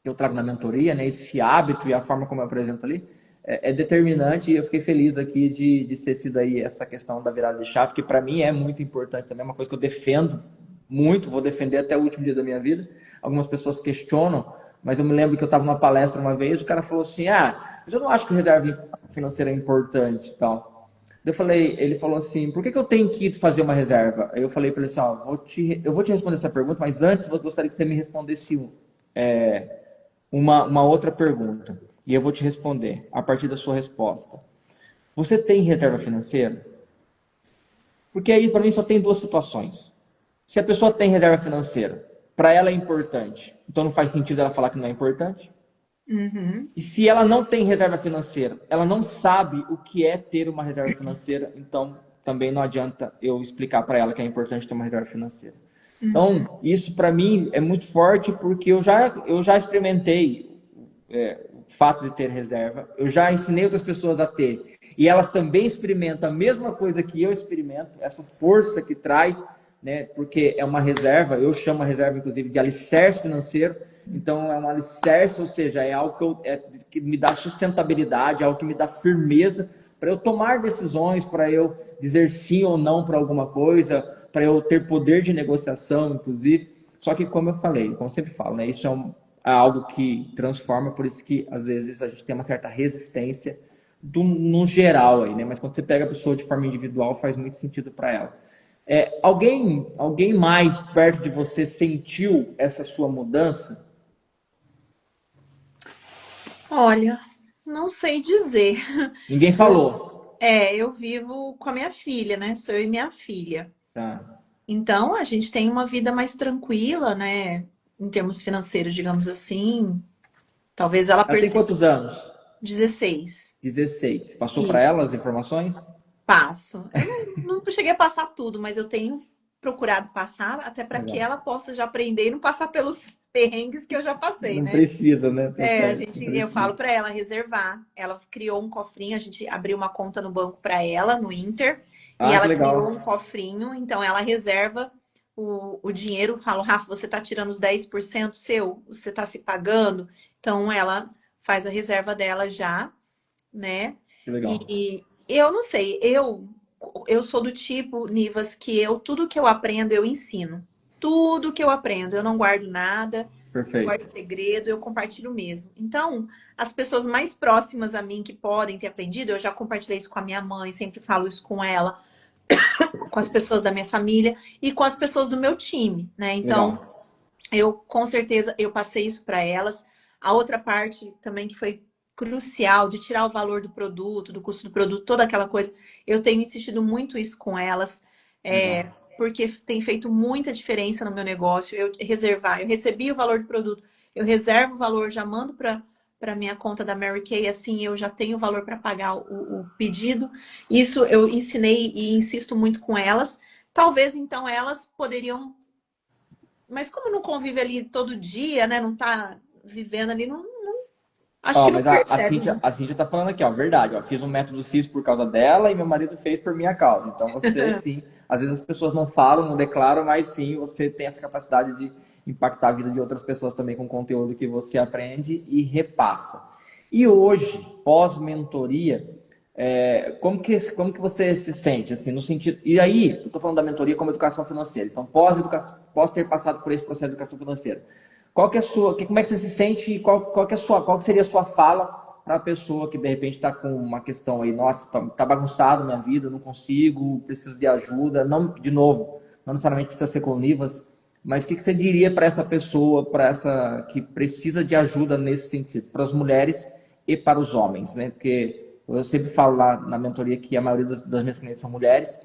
que eu trago na mentoria, né, esse hábito e a forma como eu apresento ali, é determinante, e eu fiquei feliz aqui de ter sido aí essa questão da virada de chave, que para mim é muito importante também, é uma coisa que eu defendo muito, vou defender até o último dia da minha vida. Algumas pessoas questionam, mas eu me lembro que eu estava numa palestra uma vez, o cara falou assim, mas eu não acho que reserva financeira é importante e tal. Ele falou assim, por que eu tenho que fazer uma reserva? Aí eu falei para ele assim, eu vou te responder essa pergunta, mas antes eu gostaria que você me respondesse uma outra pergunta. E eu vou te responder a partir da sua resposta. Você tem reserva financeira? Porque aí, para mim, só tem duas situações. Se a pessoa tem reserva financeira, para ela é importante, então não faz sentido ela falar que não é importante. Uhum. E se ela não tem reserva financeira, ela não sabe o que é ter uma reserva financeira, então também não adianta eu explicar para ela que é importante ter uma reserva financeira. Então, isso para mim é muito forte, porque eu já experimentei o fato de ter reserva, eu já ensinei outras pessoas a ter, e elas também experimentam a mesma coisa que eu experimento, essa força que traz, né? Porque é uma reserva, eu chamo a reserva inclusive de alicerce financeiro. Então é um alicerce, ou seja, é algo que me dá sustentabilidade, é algo que me dá firmeza para eu tomar decisões, para eu dizer sim ou não para alguma coisa, para eu ter poder de negociação, inclusive. Só que, como eu falei, como eu sempre falo, né, isso é algo que transforma, por isso que às vezes a gente tem uma certa resistência no geral aí, né? Mas quando você pega a pessoa de forma individual, faz muito sentido para ela. Alguém mais perto de você sentiu essa sua mudança? Olha, não sei dizer. Ninguém falou. Eu vivo com a minha filha, né? Sou eu e minha filha. Tá. Então, a gente tem uma vida mais tranquila, né? Em termos financeiros, digamos assim. Talvez ela Ela tem perceba quantos anos? 16. 16. Passou para Isso, ela as informações? passo. Eu não cheguei a passar tudo, mas eu tenho procurado passar, até para que Legal. ela possa já aprender e não passar pelos perrengues que eu já passei, Não né? precisa, né? Tá certo. Não Eu precisa. falo para ela reservar. Ela criou um cofrinho, a gente abriu uma conta no banco para ela, no Inter, e Ah, que ela criou um legal. cofrinho, então ela reserva o dinheiro. Eu falo, Rafa, você tá tirando os 10% seu, você tá se pagando, então ela faz a reserva dela já, né? Que legal. E eu não sei, eu sou do tipo, Nivas, que tudo que eu aprendo, eu ensino. Tudo que eu aprendo, eu não guardo nada, não guardo Perfeito. segredo, eu compartilho mesmo. Então, as pessoas mais próximas a mim que podem ter aprendido, eu já compartilhei isso com a minha mãe, sempre falo isso com ela, com as pessoas da minha família e com as pessoas do meu time, né? Então, Legal. eu com certeza eu passei isso para elas. A outra parte também que foi crucial de tirar o valor do produto, do custo do produto, toda aquela coisa, eu tenho insistido muito isso com elas, Legal. porque tem feito muita diferença no meu negócio. Eu recebi o valor do produto, eu reservo o valor, já mando para minha conta da Mary Kay, assim eu já tenho o valor para pagar o pedido. Isso eu ensinei e insisto muito com elas. Talvez então elas poderiam, mas como não convive ali todo dia, né? Não tá vivendo ali, acho que Ó, não mas a percebe Cíntia, muito. a Cíntia tá falando aqui, ó, verdade, ó, fiz um método CIS por causa dela e meu marido fez por minha causa. Então você sim, às vezes as pessoas não falam, não declaram, mas sim, você tem essa capacidade de impactar a vida de outras pessoas também com conteúdo que você aprende e repassa. E hoje, pós-mentoria, como que você se sente, assim, no sentido... E aí, eu tô falando da mentoria como educação financeira. Então, pós ter passado por esse processo de educação financeira, Qual que é a sua, como é que você se sente? Qual que é a sua, qual que seria a sua fala para a pessoa que de repente está com uma questão aí, nossa, tá bagunçado minha vida, não consigo, preciso de ajuda. Não, de novo, não necessariamente precisa ser com Nivas, mas o que você diria para essa pessoa, para essa que precisa de ajuda nesse sentido, para as mulheres e para os homens, né? Porque eu sempre falo lá na mentoria que a maioria das minhas clientes são mulheres,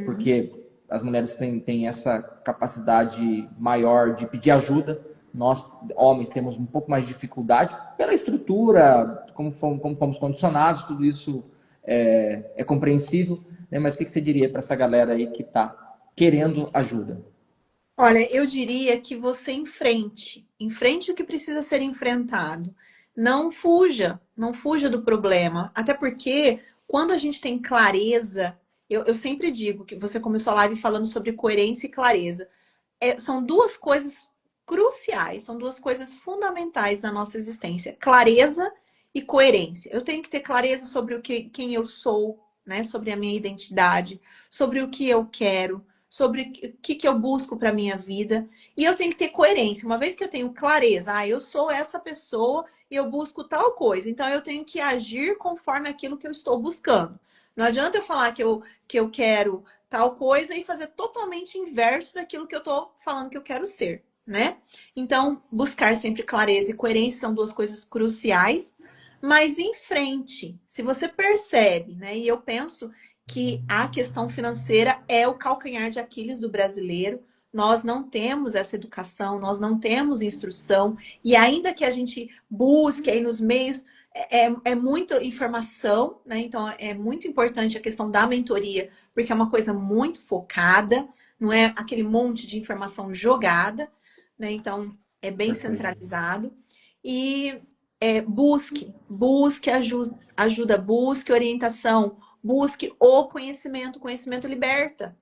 porque as mulheres têm essa capacidade maior de pedir ajuda. Nós, homens, temos um pouco mais de dificuldade pela estrutura, como fomos condicionados, tudo isso é compreensível, né? Mas o que você diria para essa galera aí que está querendo ajuda? Olha, eu diria que você enfrente o que precisa ser enfrentado. Não fuja do problema. Até porque quando a gente tem clareza, eu sempre digo que você começou a live falando sobre coerência e clareza. São duas coisas cruciais, são duas coisas fundamentais na nossa existência: clareza e coerência. Eu tenho que ter clareza sobre quem eu sou, né? Sobre a minha identidade, sobre o que eu quero, sobre o que eu busco para minha vida. E eu tenho que ter coerência. Uma vez que eu tenho clareza, eu sou essa pessoa e eu busco tal coisa, então eu tenho que agir conforme aquilo que eu estou buscando. Não adianta eu falar que eu quero tal coisa e fazer totalmente inverso daquilo que eu estou falando que eu quero ser, né? Então, buscar sempre clareza e coerência são duas coisas cruciais, mas em frente, se você percebe, né? E eu penso que a questão financeira é o calcanhar de Aquiles do brasileiro. Nós não temos essa educação, nós não temos instrução, e ainda que a gente busque aí nos meios, é muita informação, né? Então é muito importante a questão da mentoria, porque é uma coisa muito focada, não é aquele monte de informação jogada, né? Então é bem centralizado. E busque ajuda, busque orientação, busque o conhecimento. O conhecimento liberta.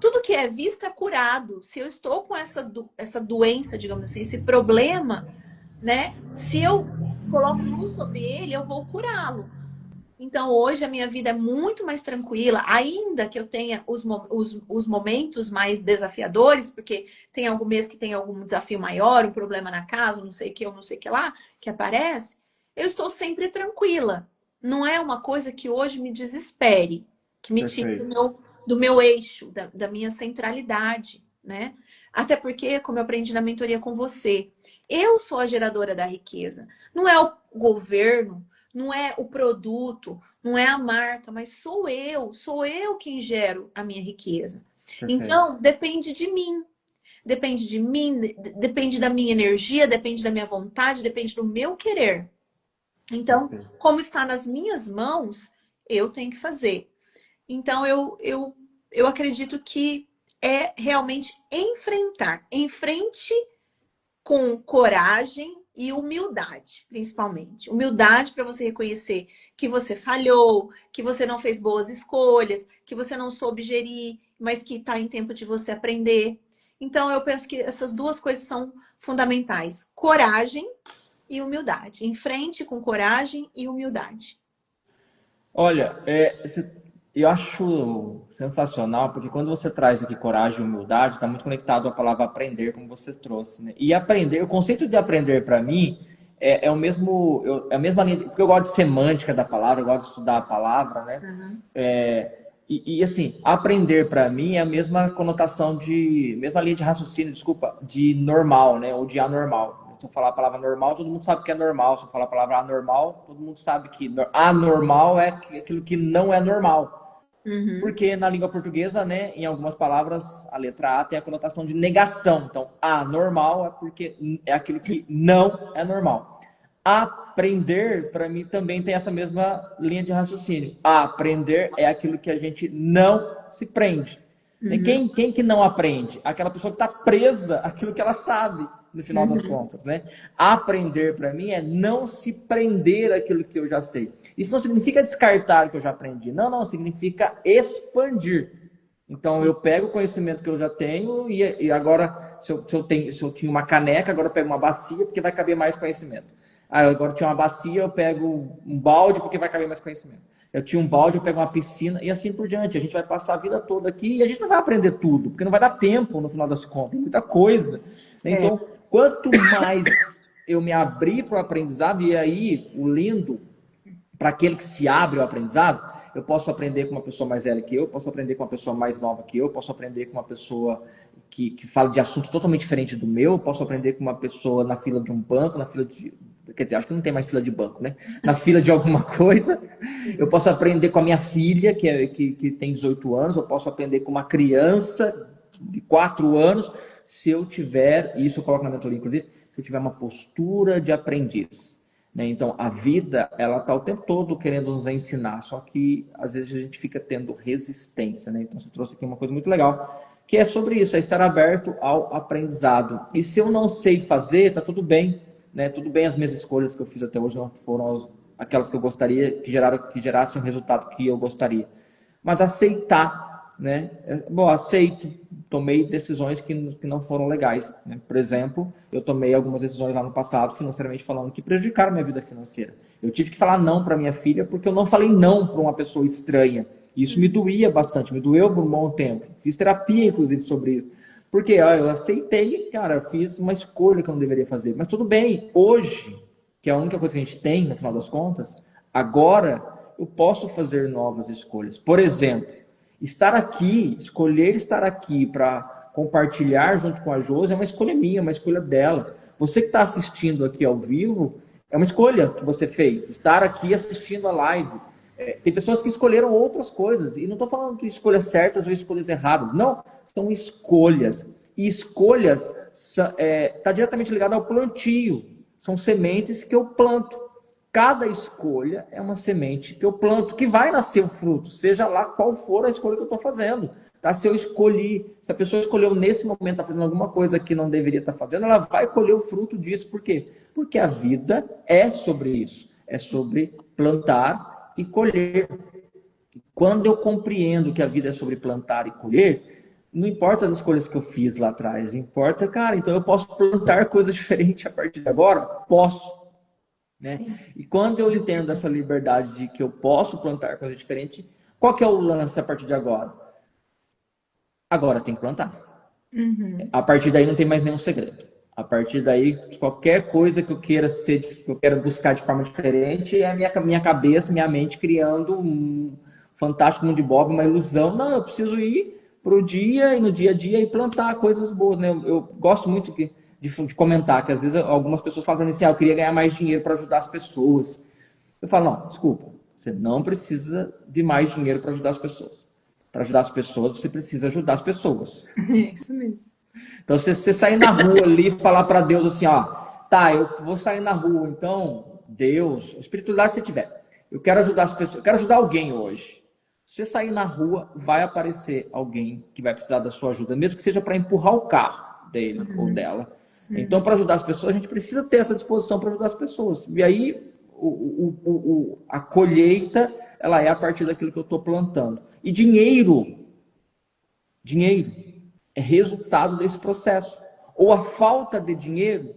Tudo que é visto é curado. Se eu estou com essa doença, digamos assim, esse problema, né? Se eu coloco luz sobre ele, eu vou curá-lo. Então, hoje a minha vida é muito mais tranquila, ainda que eu tenha os momentos mais desafiadores, porque tem algum mês que tem algum desafio maior, um problema na casa, não sei o que, eu não sei o que lá, que aparece, eu estou sempre tranquila. Não é uma coisa que hoje me desespere, que me tire Perfeito. do meu eixo, da minha centralidade, né? Até porque, como eu aprendi na mentoria com você, eu sou a geradora da riqueza. Não é o governo, não é o produto, não é a marca, mas sou eu quem gero a minha riqueza. Perfeito. Então, depende de mim, depende da minha energia, depende da minha vontade, depende do meu querer. Então, Perfeito. como está nas minhas mãos, eu tenho que fazer. Então, eu acredito que é realmente enfrente com coragem e humildade, principalmente. Humildade para você reconhecer que você falhou, que você não fez boas escolhas, que você não soube gerir, mas que está em tempo de você aprender. Então, eu penso que essas duas coisas são fundamentais: coragem e humildade. Em frente com coragem e humildade. Olha, eu acho sensacional, porque quando você traz aqui coragem e humildade, está muito conectado à palavra aprender, como você trouxe, né? E aprender, o conceito de aprender para mim é o mesmo, é a mesma linha, porque eu gosto de semântica da palavra, eu gosto de estudar a palavra, né? Uhum. Assim, aprender para mim é a mesma conotação mesma linha de raciocínio, desculpa, de normal, né? Ou de anormal. Se eu falar a palavra normal, todo mundo sabe que é normal. Se eu falar a palavra anormal, todo mundo sabe que anormal é aquilo que não é normal. Uhum. Porque na língua portuguesa, né, em algumas palavras, a letra A tem a conotação de negação. Então, anormal é porque é aquilo que não é normal. Aprender, para mim, também tem essa mesma linha de raciocínio. Aprender é aquilo que a gente não se prende. Uhum. Quem que não aprende? Aquela pessoa que está presa àquilo que ela sabe, no final das Uhum. contas, né? Aprender, para mim, é não se prender àquilo que eu já sei. Isso não significa descartar o que eu já aprendi. Não, significa expandir. Então, eu pego o conhecimento que eu já tenho e agora, se eu tinha uma caneca, agora eu pego uma bacia, porque vai caber mais conhecimento. Agora eu tinha uma bacia, eu pego um balde, porque vai caber mais conhecimento. Eu tinha um balde, eu pego uma piscina, e assim por diante. A gente vai passar a vida toda aqui e a gente não vai aprender tudo, porque não vai dar tempo, no final das contas. Tem muita coisa. É. Então, quanto mais eu me abrir para o aprendizado, e aí o lindo, para aquele que se abre ao aprendizado, eu posso aprender com uma pessoa mais velha que eu, posso aprender com uma pessoa mais nova que eu, posso aprender com uma pessoa que fala de assunto totalmente diferente do meu, posso aprender com uma pessoa na fila de um banco, na fila de... Quer dizer, acho que não tem mais fila de banco, né? Na fila de alguma coisa. Eu posso aprender com a minha filha, que tem 18 anos, eu posso aprender com uma criança de 4 anos, se eu tiver, e isso eu coloco na mentoria, inclusive, se eu tiver uma postura de aprendiz. Né? Então, a vida, ela está o tempo todo querendo nos ensinar, só que às vezes a gente fica tendo resistência. Né? Então, você trouxe aqui uma coisa muito legal, que é sobre isso, é estar aberto ao aprendizado. E se eu não sei fazer, tá tudo bem. Né? Tudo bem, as minhas escolhas que eu fiz até hoje não foram aquelas que eu gostaria, que gerassem o resultado que eu gostaria. Mas aceitar, né? Bom, aceito, tomei decisões que não foram legais. Né? Por exemplo, eu tomei algumas decisões lá no passado, financeiramente falando, que prejudicaram minha vida financeira. Eu tive que falar não para minha filha porque eu não falei não para uma pessoa estranha. Isso me doía bastante, me doeu por um bom tempo. Fiz terapia, inclusive, sobre isso. Porque eu aceitei, cara, eu fiz uma escolha que eu não deveria fazer. Mas tudo bem, hoje, que é a única coisa que a gente tem, no final das contas, agora eu posso fazer novas escolhas. Por exemplo, escolher estar aqui para compartilhar junto com a Josi é uma escolha minha, uma escolha dela. Você que está assistindo aqui ao vivo, é uma escolha que você fez, estar aqui assistindo a live. Tem pessoas que escolheram outras coisas, e não estou falando de escolhas certas ou escolhas erradas, não, são escolhas. E escolhas está diretamente ligada ao plantio, são sementes que eu planto. Cada escolha é uma semente que eu planto, que vai nascer o fruto, seja lá qual for a escolha que eu estou fazendo. Tá? Se eu escolhi, se a pessoa escolheu nesse momento, está fazendo alguma coisa que não deveria estar fazendo, ela vai colher o fruto disso. Por quê? Porque a vida é sobre isso. É sobre plantar e colher. Quando eu compreendo que a vida é sobre plantar e colher, não importa as escolhas que eu fiz lá atrás, importa, cara, então eu posso plantar coisas diferentes a partir de agora? Posso. Né? E quando eu entendo essa liberdade de que eu posso plantar coisa diferente, qual que é o lance a partir de agora? Agora tem que plantar. Uhum. A partir daí não tem mais nenhum segredo. A partir daí, qualquer coisa que eu queira ser, que eu quero buscar de forma diferente, é a minha cabeça, minha mente criando um fantástico mundo de Bob, uma ilusão. Não, eu preciso ir pro dia e no dia a dia e plantar coisas boas. Né? Eu gosto muito de comentar, que às vezes algumas pessoas falam para mim assim, eu queria ganhar mais dinheiro para ajudar as pessoas. Eu falo, não, desculpa, você não precisa de mais dinheiro para ajudar as pessoas. Para ajudar as pessoas, você precisa ajudar as pessoas. É isso mesmo. Então, se você sair na rua ali e falar para Deus assim, ó, tá, eu vou sair na rua, então, Deus, espiritualidade se tiver, eu quero ajudar as pessoas, eu quero ajudar alguém hoje. Se você sair na rua, vai aparecer alguém que vai precisar da sua ajuda, mesmo que seja para empurrar o carro dele ou dela. Então, para ajudar as pessoas, a gente precisa ter essa disposição para ajudar as pessoas. E aí, a colheita, ela é a partir daquilo que eu estou plantando. E dinheiro é resultado desse processo. Ou a falta de dinheiro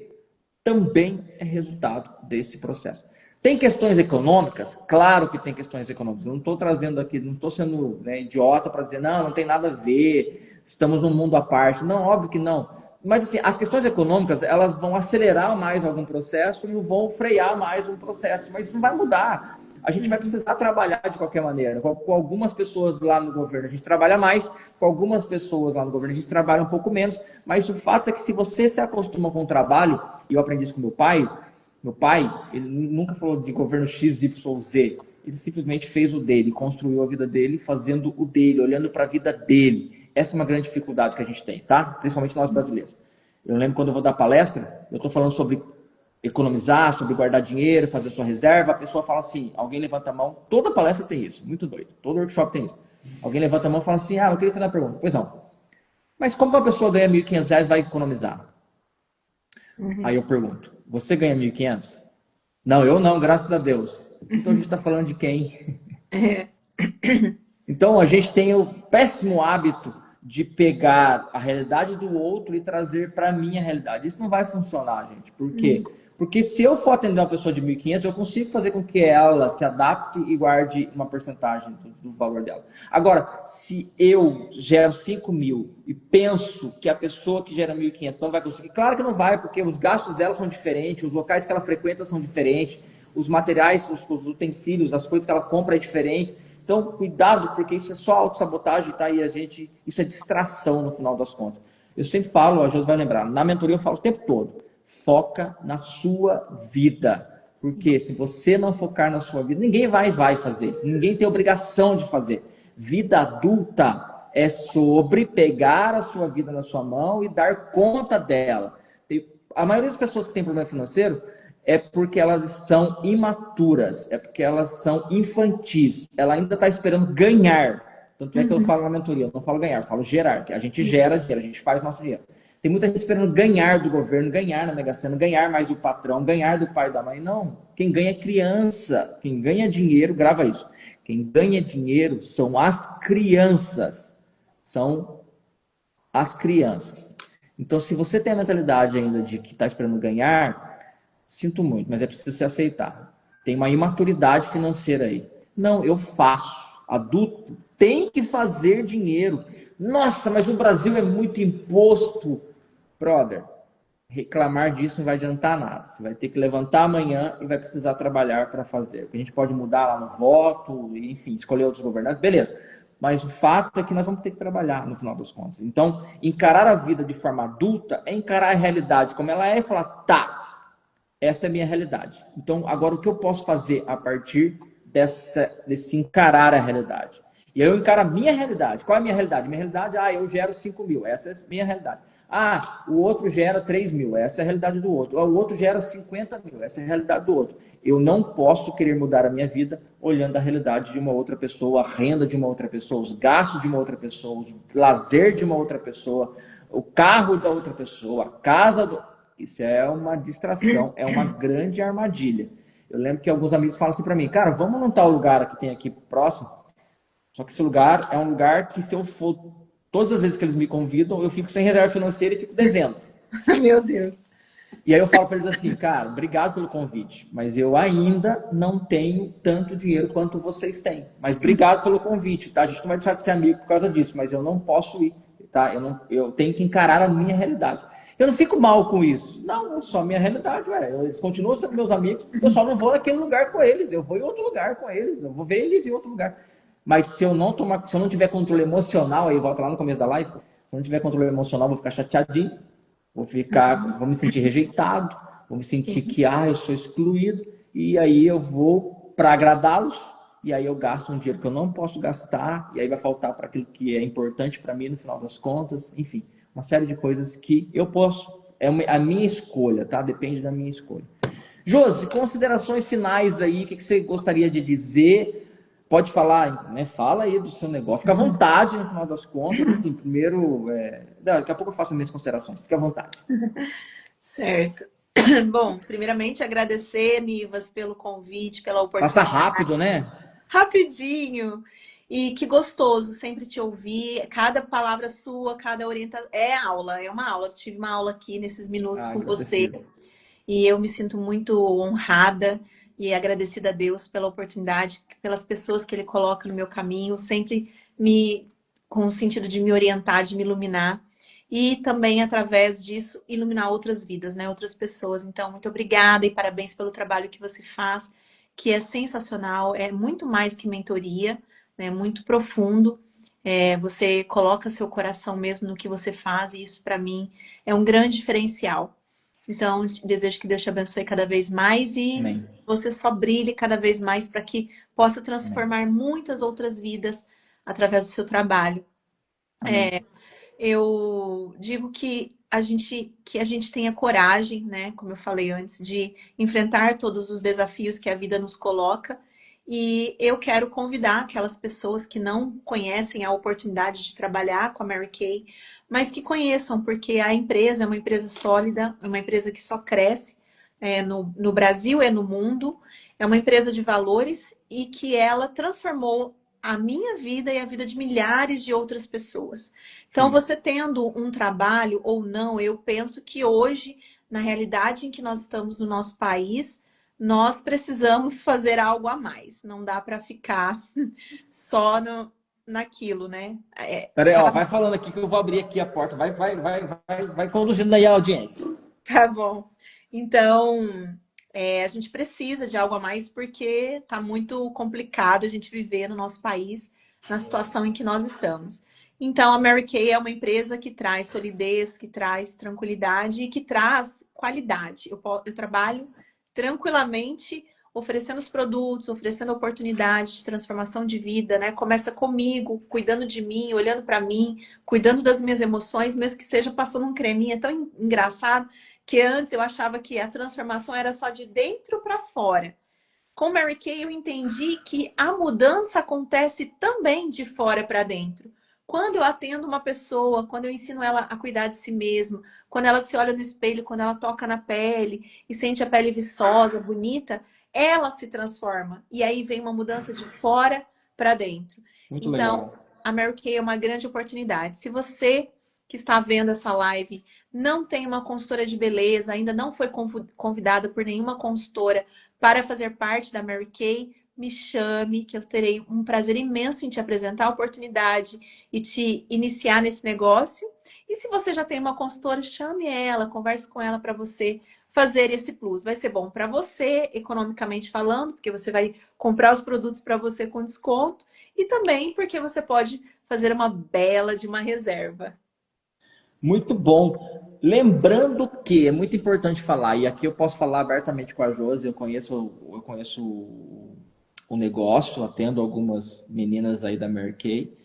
também é resultado desse processo. Tem questões econômicas? Claro que tem questões econômicas. Eu não estou trazendo aqui, não estou sendo idiota para dizer, não tem nada a ver, estamos num mundo à parte. Não, óbvio que não. Mas assim, as questões econômicas, elas vão acelerar mais algum processo e vão frear mais um processo. Mas isso não vai mudar. A gente vai precisar trabalhar de qualquer maneira. Com algumas pessoas lá no governo a gente trabalha mais, com algumas pessoas lá no governo a gente trabalha um pouco menos, mas o fato é que se você se acostuma com o trabalho, e eu aprendi isso com meu pai, ele nunca falou de governo X, Y, Z, ele simplesmente fez o dele, construiu a vida dele fazendo o dele, olhando para a vida dele. Essa é uma grande dificuldade que a gente tem, tá? Principalmente nós brasileiros. Eu lembro quando eu vou dar palestra, eu estou falando sobre economizar, sobre guardar dinheiro, fazer sua reserva, a pessoa fala assim, alguém levanta a mão, toda palestra tem isso, muito doido, todo workshop tem isso. Alguém levanta a mão e fala assim, eu queria fazer uma pergunta. Pois não. Mas como uma pessoa ganha R$1.500 vai economizar? Aí eu pergunto, você ganha 1.500? Não, eu não, graças a Deus. Então a gente está falando de quem? Então a gente tem o péssimo hábito de pegar a realidade do outro e trazer para a minha realidade. Isso não vai funcionar, gente. Por quê? Porque se eu for atender uma pessoa de 1.500, eu consigo fazer com que ela se adapte e guarde uma porcentagem do valor dela. Agora, se eu gero 5.000 e penso que a pessoa que gera 1.500 não vai conseguir, claro que não vai, porque os gastos dela são diferentes, os locais que ela frequenta são diferentes, os materiais, os utensílios, as coisas que ela compra é diferente. Então, cuidado, porque isso é só autossabotagem, tá? E isso é distração no final das contas. Eu sempre falo, a Josi vai lembrar, na mentoria eu falo o tempo todo, foca na sua vida. Porque se você não focar na sua vida, ninguém vai fazer isso. Ninguém tem obrigação de fazer. Vida adulta é sobre pegar a sua vida na sua mão e dar conta dela. A maioria das pessoas que tem problema financeiro é porque elas são imaturas, é porque elas são infantis. Ela ainda está esperando ganhar. Tanto é que eu falo na mentoria, eu não falo ganhar, eu falo gerar, que a gente gera dinheiro, a gente faz nosso dinheiro. Tem muita gente esperando ganhar do governo, ganhar na Mega Sena, ganhar mais do patrão, ganhar do pai e da mãe. Não, quem ganha é criança. Quem ganha dinheiro, grava isso. Quem ganha dinheiro são as crianças. São as crianças. Então, se você tem a mentalidade ainda de que está esperando ganhar, sinto muito, mas é preciso se aceitar. Tem uma imaturidade financeira aí. Não, eu faço. Adulto tem que fazer dinheiro. Nossa, mas no Brasil é muito imposto. Brother, reclamar disso não vai adiantar nada. Você vai ter que levantar amanhã e vai precisar trabalhar para fazer. A gente pode mudar lá no voto, enfim, escolher outros governantes, beleza. Mas o fato é que nós vamos ter que trabalhar no final das contas. Então, encarar a vida de forma adulta é encarar a realidade como ela é e falar, tá, essa é a minha realidade. Então, agora o que eu posso fazer a partir desse encarar a realidade? E aí eu encaro a minha realidade. Qual é a minha realidade? Minha realidade, eu gero 5.000. Essa é a minha realidade. O outro gera 3.000. Essa é a realidade do outro. O outro gera 50.000. Essa é a realidade do outro. Eu não posso querer mudar a minha vida olhando a realidade de uma outra pessoa, a renda de uma outra pessoa, os gastos de uma outra pessoa, o lazer de uma outra pessoa, o carro da outra pessoa, a casa do... Isso é uma distração, é uma grande armadilha. Eu lembro que alguns amigos falam assim para mim, cara, vamos num tal lugar que tem aqui próximo. Só que esse lugar é um lugar que se eu for, todas as vezes que eles me convidam, eu fico sem reserva financeira e fico devendo. Meu Deus. E aí eu falo para eles assim, cara, obrigado pelo convite, mas eu ainda não tenho tanto dinheiro quanto vocês têm. Mas obrigado pelo convite, tá? A gente não vai deixar de ser amigo por causa disso, mas eu não posso ir, tá? Eu tenho que encarar a minha realidade. Eu não fico mal com isso. Não, é só a minha realidade, ué. Eles continuam sendo meus amigos, eu só não vou naquele lugar com eles. Eu vou em outro lugar com eles, eu vou ver eles em outro lugar. Mas se eu não tiver controle emocional, aí volta lá no começo da live, se eu não tiver controle emocional, vou ficar chateadinho, vou me sentir rejeitado, vou me sentir que eu sou excluído, e aí eu vou para agradá-los, e aí eu gasto um dinheiro que eu não posso gastar, e aí vai faltar para aquilo que é importante para mim no final das contas, enfim, uma série de coisas que eu posso, é a minha escolha, tá? Depende da minha escolha. Josi, considerações finais aí, o que você gostaria de dizer? Pode falar, né? Fala aí do seu negócio. Fica à vontade, no final das contas. Assim, primeiro, daqui a pouco eu faço as minhas considerações. Fica à vontade. Certo. Bom, primeiramente agradecer, Nivas, pelo convite, pela oportunidade. Passa rápido, né? Rapidinho. E que gostoso sempre te ouvir. Cada palavra sua, cada orientação. É aula, é uma aula. Eu tive uma aula aqui nesses minutos com você. E eu me sinto muito honrada e agradecida a Deus pela oportunidade, pelas pessoas que Ele coloca no meu caminho, sempre com o sentido de me orientar, de me iluminar. E também, através disso, iluminar outras vidas, né? Outras pessoas. Então, muito obrigada e parabéns pelo trabalho que você faz, que é sensacional, é muito mais que mentoria, né? Muito profundo. Você coloca seu coração mesmo no que você faz e isso, para mim, é um grande diferencial. Então, desejo que Deus te abençoe cada vez mais e Amém. Você só brilhe cada vez mais para que possa transformar muitas outras vidas através do seu trabalho. Eu digo que a gente tenha coragem, né, como eu falei antes, de enfrentar todos os desafios que a vida nos coloca. E eu quero convidar aquelas pessoas que não conhecem a oportunidade de trabalhar com a Mary Kay, mas que conheçam, porque a empresa é uma empresa sólida, é uma empresa que só cresce no Brasil e no mundo, é uma empresa de valores e que ela transformou a minha vida e a vida de milhares de outras pessoas. Então, Sim. você tendo um trabalho ou não, eu penso que hoje, na realidade em que nós estamos no nosso país, nós precisamos fazer algo a mais. Não dá para ficar só naquilo, né? Pera aí, ó, vai falando aqui que eu vou abrir aqui a porta. Vai conduzindo aí a audiência. Tá bom. Então, a gente precisa de algo a mais porque tá muito complicado a gente viver no nosso país na situação em que nós estamos. Então, a Mary Kay é uma empresa que traz solidez, que traz tranquilidade e que traz qualidade. Eu trabalho tranquilamente oferecendo os produtos, oferecendo oportunidades de transformação de vida, né? Começa comigo, cuidando de mim, olhando para mim, cuidando das minhas emoções, mesmo que seja passando um creminho. É tão engraçado que antes eu achava que a transformação era só de dentro para fora. Com Mary Kay eu entendi que a mudança acontece também de fora para dentro. Quando eu atendo uma pessoa, quando eu ensino ela a cuidar de si mesma, quando ela se olha no espelho, quando ela toca na pele e sente a pele viçosa, bonita, ela se transforma. E aí vem uma mudança de fora para dentro. Muito Então, legal. a Mary Kay é uma grande oportunidade. Se você que está vendo essa live não tem uma consultora de beleza, ainda não foi convidada por nenhuma consultora para fazer parte da Mary Kay, me chame, que eu terei um prazer imenso em te apresentar a oportunidade e te iniciar nesse negócio. E se você já tem uma consultora, chame ela, converse com ela para você fazer esse plus. Vai ser bom para você, economicamente falando, porque você vai comprar os produtos para você com desconto, e também porque você pode fazer uma bela de uma reserva. Muito bom. Lembrando que é muito importante falar, e aqui eu posso falar abertamente com a Josi, eu conheço o negócio, atendo algumas meninas aí da Mary Kay.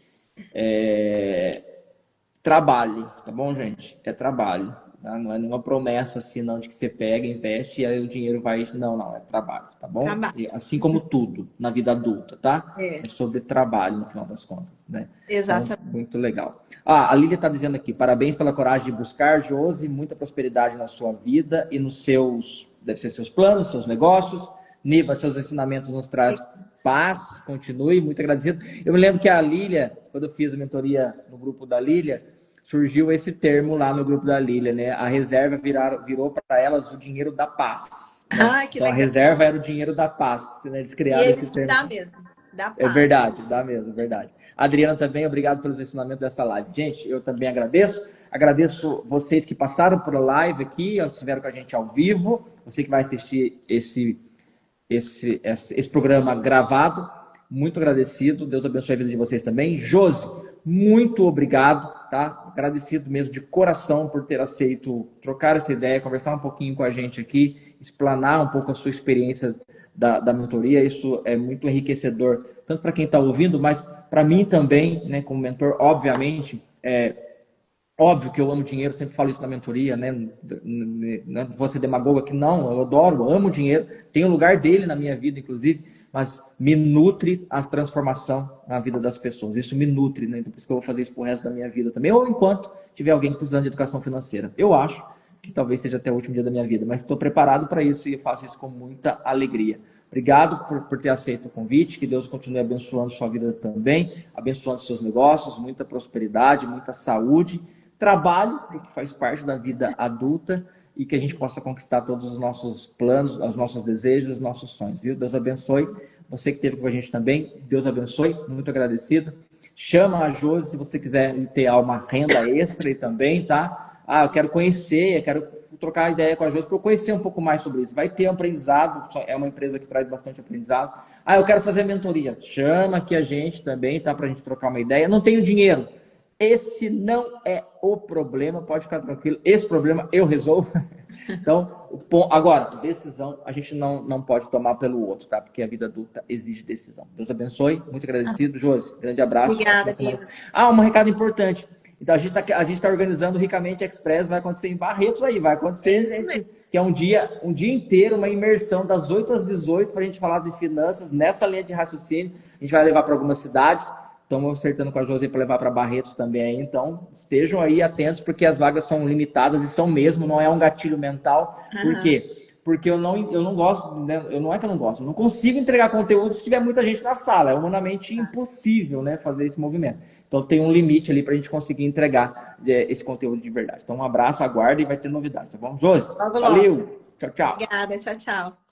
Trabalhe, tá bom, gente? É trabalho. Tá? Não é nenhuma promessa assim, não, de que você pega, investe e aí o dinheiro vai. Não, não, é trabalho, tá bom? Trabalho. E assim como tudo na vida adulta, tá? É, É sobre trabalho no final das contas, né? Então, exatamente. muito legal. Ah, a Lília tá dizendo aqui, parabéns pela coragem de buscar, Josi, muita prosperidade na sua vida e nos seus, deve ser seus planos, seus negócios. Niva, seus ensinamentos nos traz paz, continue, muito agradecido. Eu me lembro que a Lília, quando eu fiz a mentoria no grupo da Lília, surgiu esse termo lá no grupo da Lília, né? A reserva virou para elas o dinheiro da paz, né? Ah, que Então a legal. reserva era o dinheiro da paz, né? Eles E criaram é esse isso que termo. dá mesmo, dá É paz. verdade, dá mesmo, é verdade. Adriana também, obrigado pelos ensinamentos dessa live. Gente, eu também agradeço. Agradeço vocês que passaram por a live aqui, estiveram com a gente ao vivo. Você que vai assistir esse programa gravado. Muito agradecido. Deus abençoe a vida de vocês também. Josi, muito obrigado, tá? Agradecido mesmo de coração por ter aceito trocar essa ideia, conversar um pouquinho com a gente aqui, explanar um pouco a sua experiência da mentoria. Isso é muito enriquecedor, tanto para quem está ouvindo, mas para mim também, né, como mentor, obviamente. Óbvio que eu amo dinheiro, sempre falo isso na mentoria, né? Não vou ser demagogo aqui, não. Eu adoro, amo dinheiro, tem o lugar dele na minha vida, inclusive, mas me nutre a transformação na vida das pessoas. Isso me nutre, né? Então, por isso que eu vou fazer isso pro resto da minha vida também, ou enquanto tiver alguém precisando de educação financeira. Eu acho que talvez seja até o último dia da minha vida, mas estou preparado para isso e eu faço isso com muita alegria. Obrigado por ter aceito o convite, que Deus continue abençoando sua vida também, abençoando seus negócios, muita prosperidade, muita saúde, trabalho, que faz parte da vida adulta, e que a gente possa conquistar todos os nossos planos, os nossos desejos, os nossos sonhos, viu? Deus abençoe. Você que esteve com a gente também, Deus abençoe, muito agradecido. Chama a Josi se você quiser ter uma renda extra e também, tá? Ah, eu quero conhecer, eu quero trocar ideia com a Josi para eu conhecer um pouco mais sobre isso. Vai ter um aprendizado, é uma empresa que traz bastante aprendizado. Ah, eu quero fazer mentoria. Chama aqui a gente também, tá? Para a gente trocar uma ideia. Não tenho dinheiro. Esse não é o problema, pode ficar tranquilo. Esse problema eu resolvo. Então, agora, decisão a gente não pode tomar pelo outro, tá? Porque a vida adulta exige decisão. Deus abençoe, muito agradecido. Josi, grande abraço. Obrigada, Nilva. Ah, um recado importante. Então, a gente tá organizando o Ricamente Express, vai acontecer em Barretos aí, vai acontecer, gente, que é um dia inteiro, uma imersão das 8 às 18 para a gente falar de finanças nessa linha de raciocínio. A gente vai levar para algumas cidades. Estamos acertando com a Josi para levar para Barretos também aí, então estejam aí atentos, porque as vagas são limitadas e são mesmo, não é um gatilho mental. Por quê? porque eu não gosto, né? Não é que eu não gosto, eu não consigo entregar conteúdo se tiver muita gente na sala. É humanamente impossível, né, fazer esse movimento. Então tem um limite ali para a gente conseguir entregar esse conteúdo de verdade. Então um abraço, aguarde e vai ter novidades, tá bom? Josi, Logo, logo. valeu, tchau, tchau. Obrigada, tchau, tchau.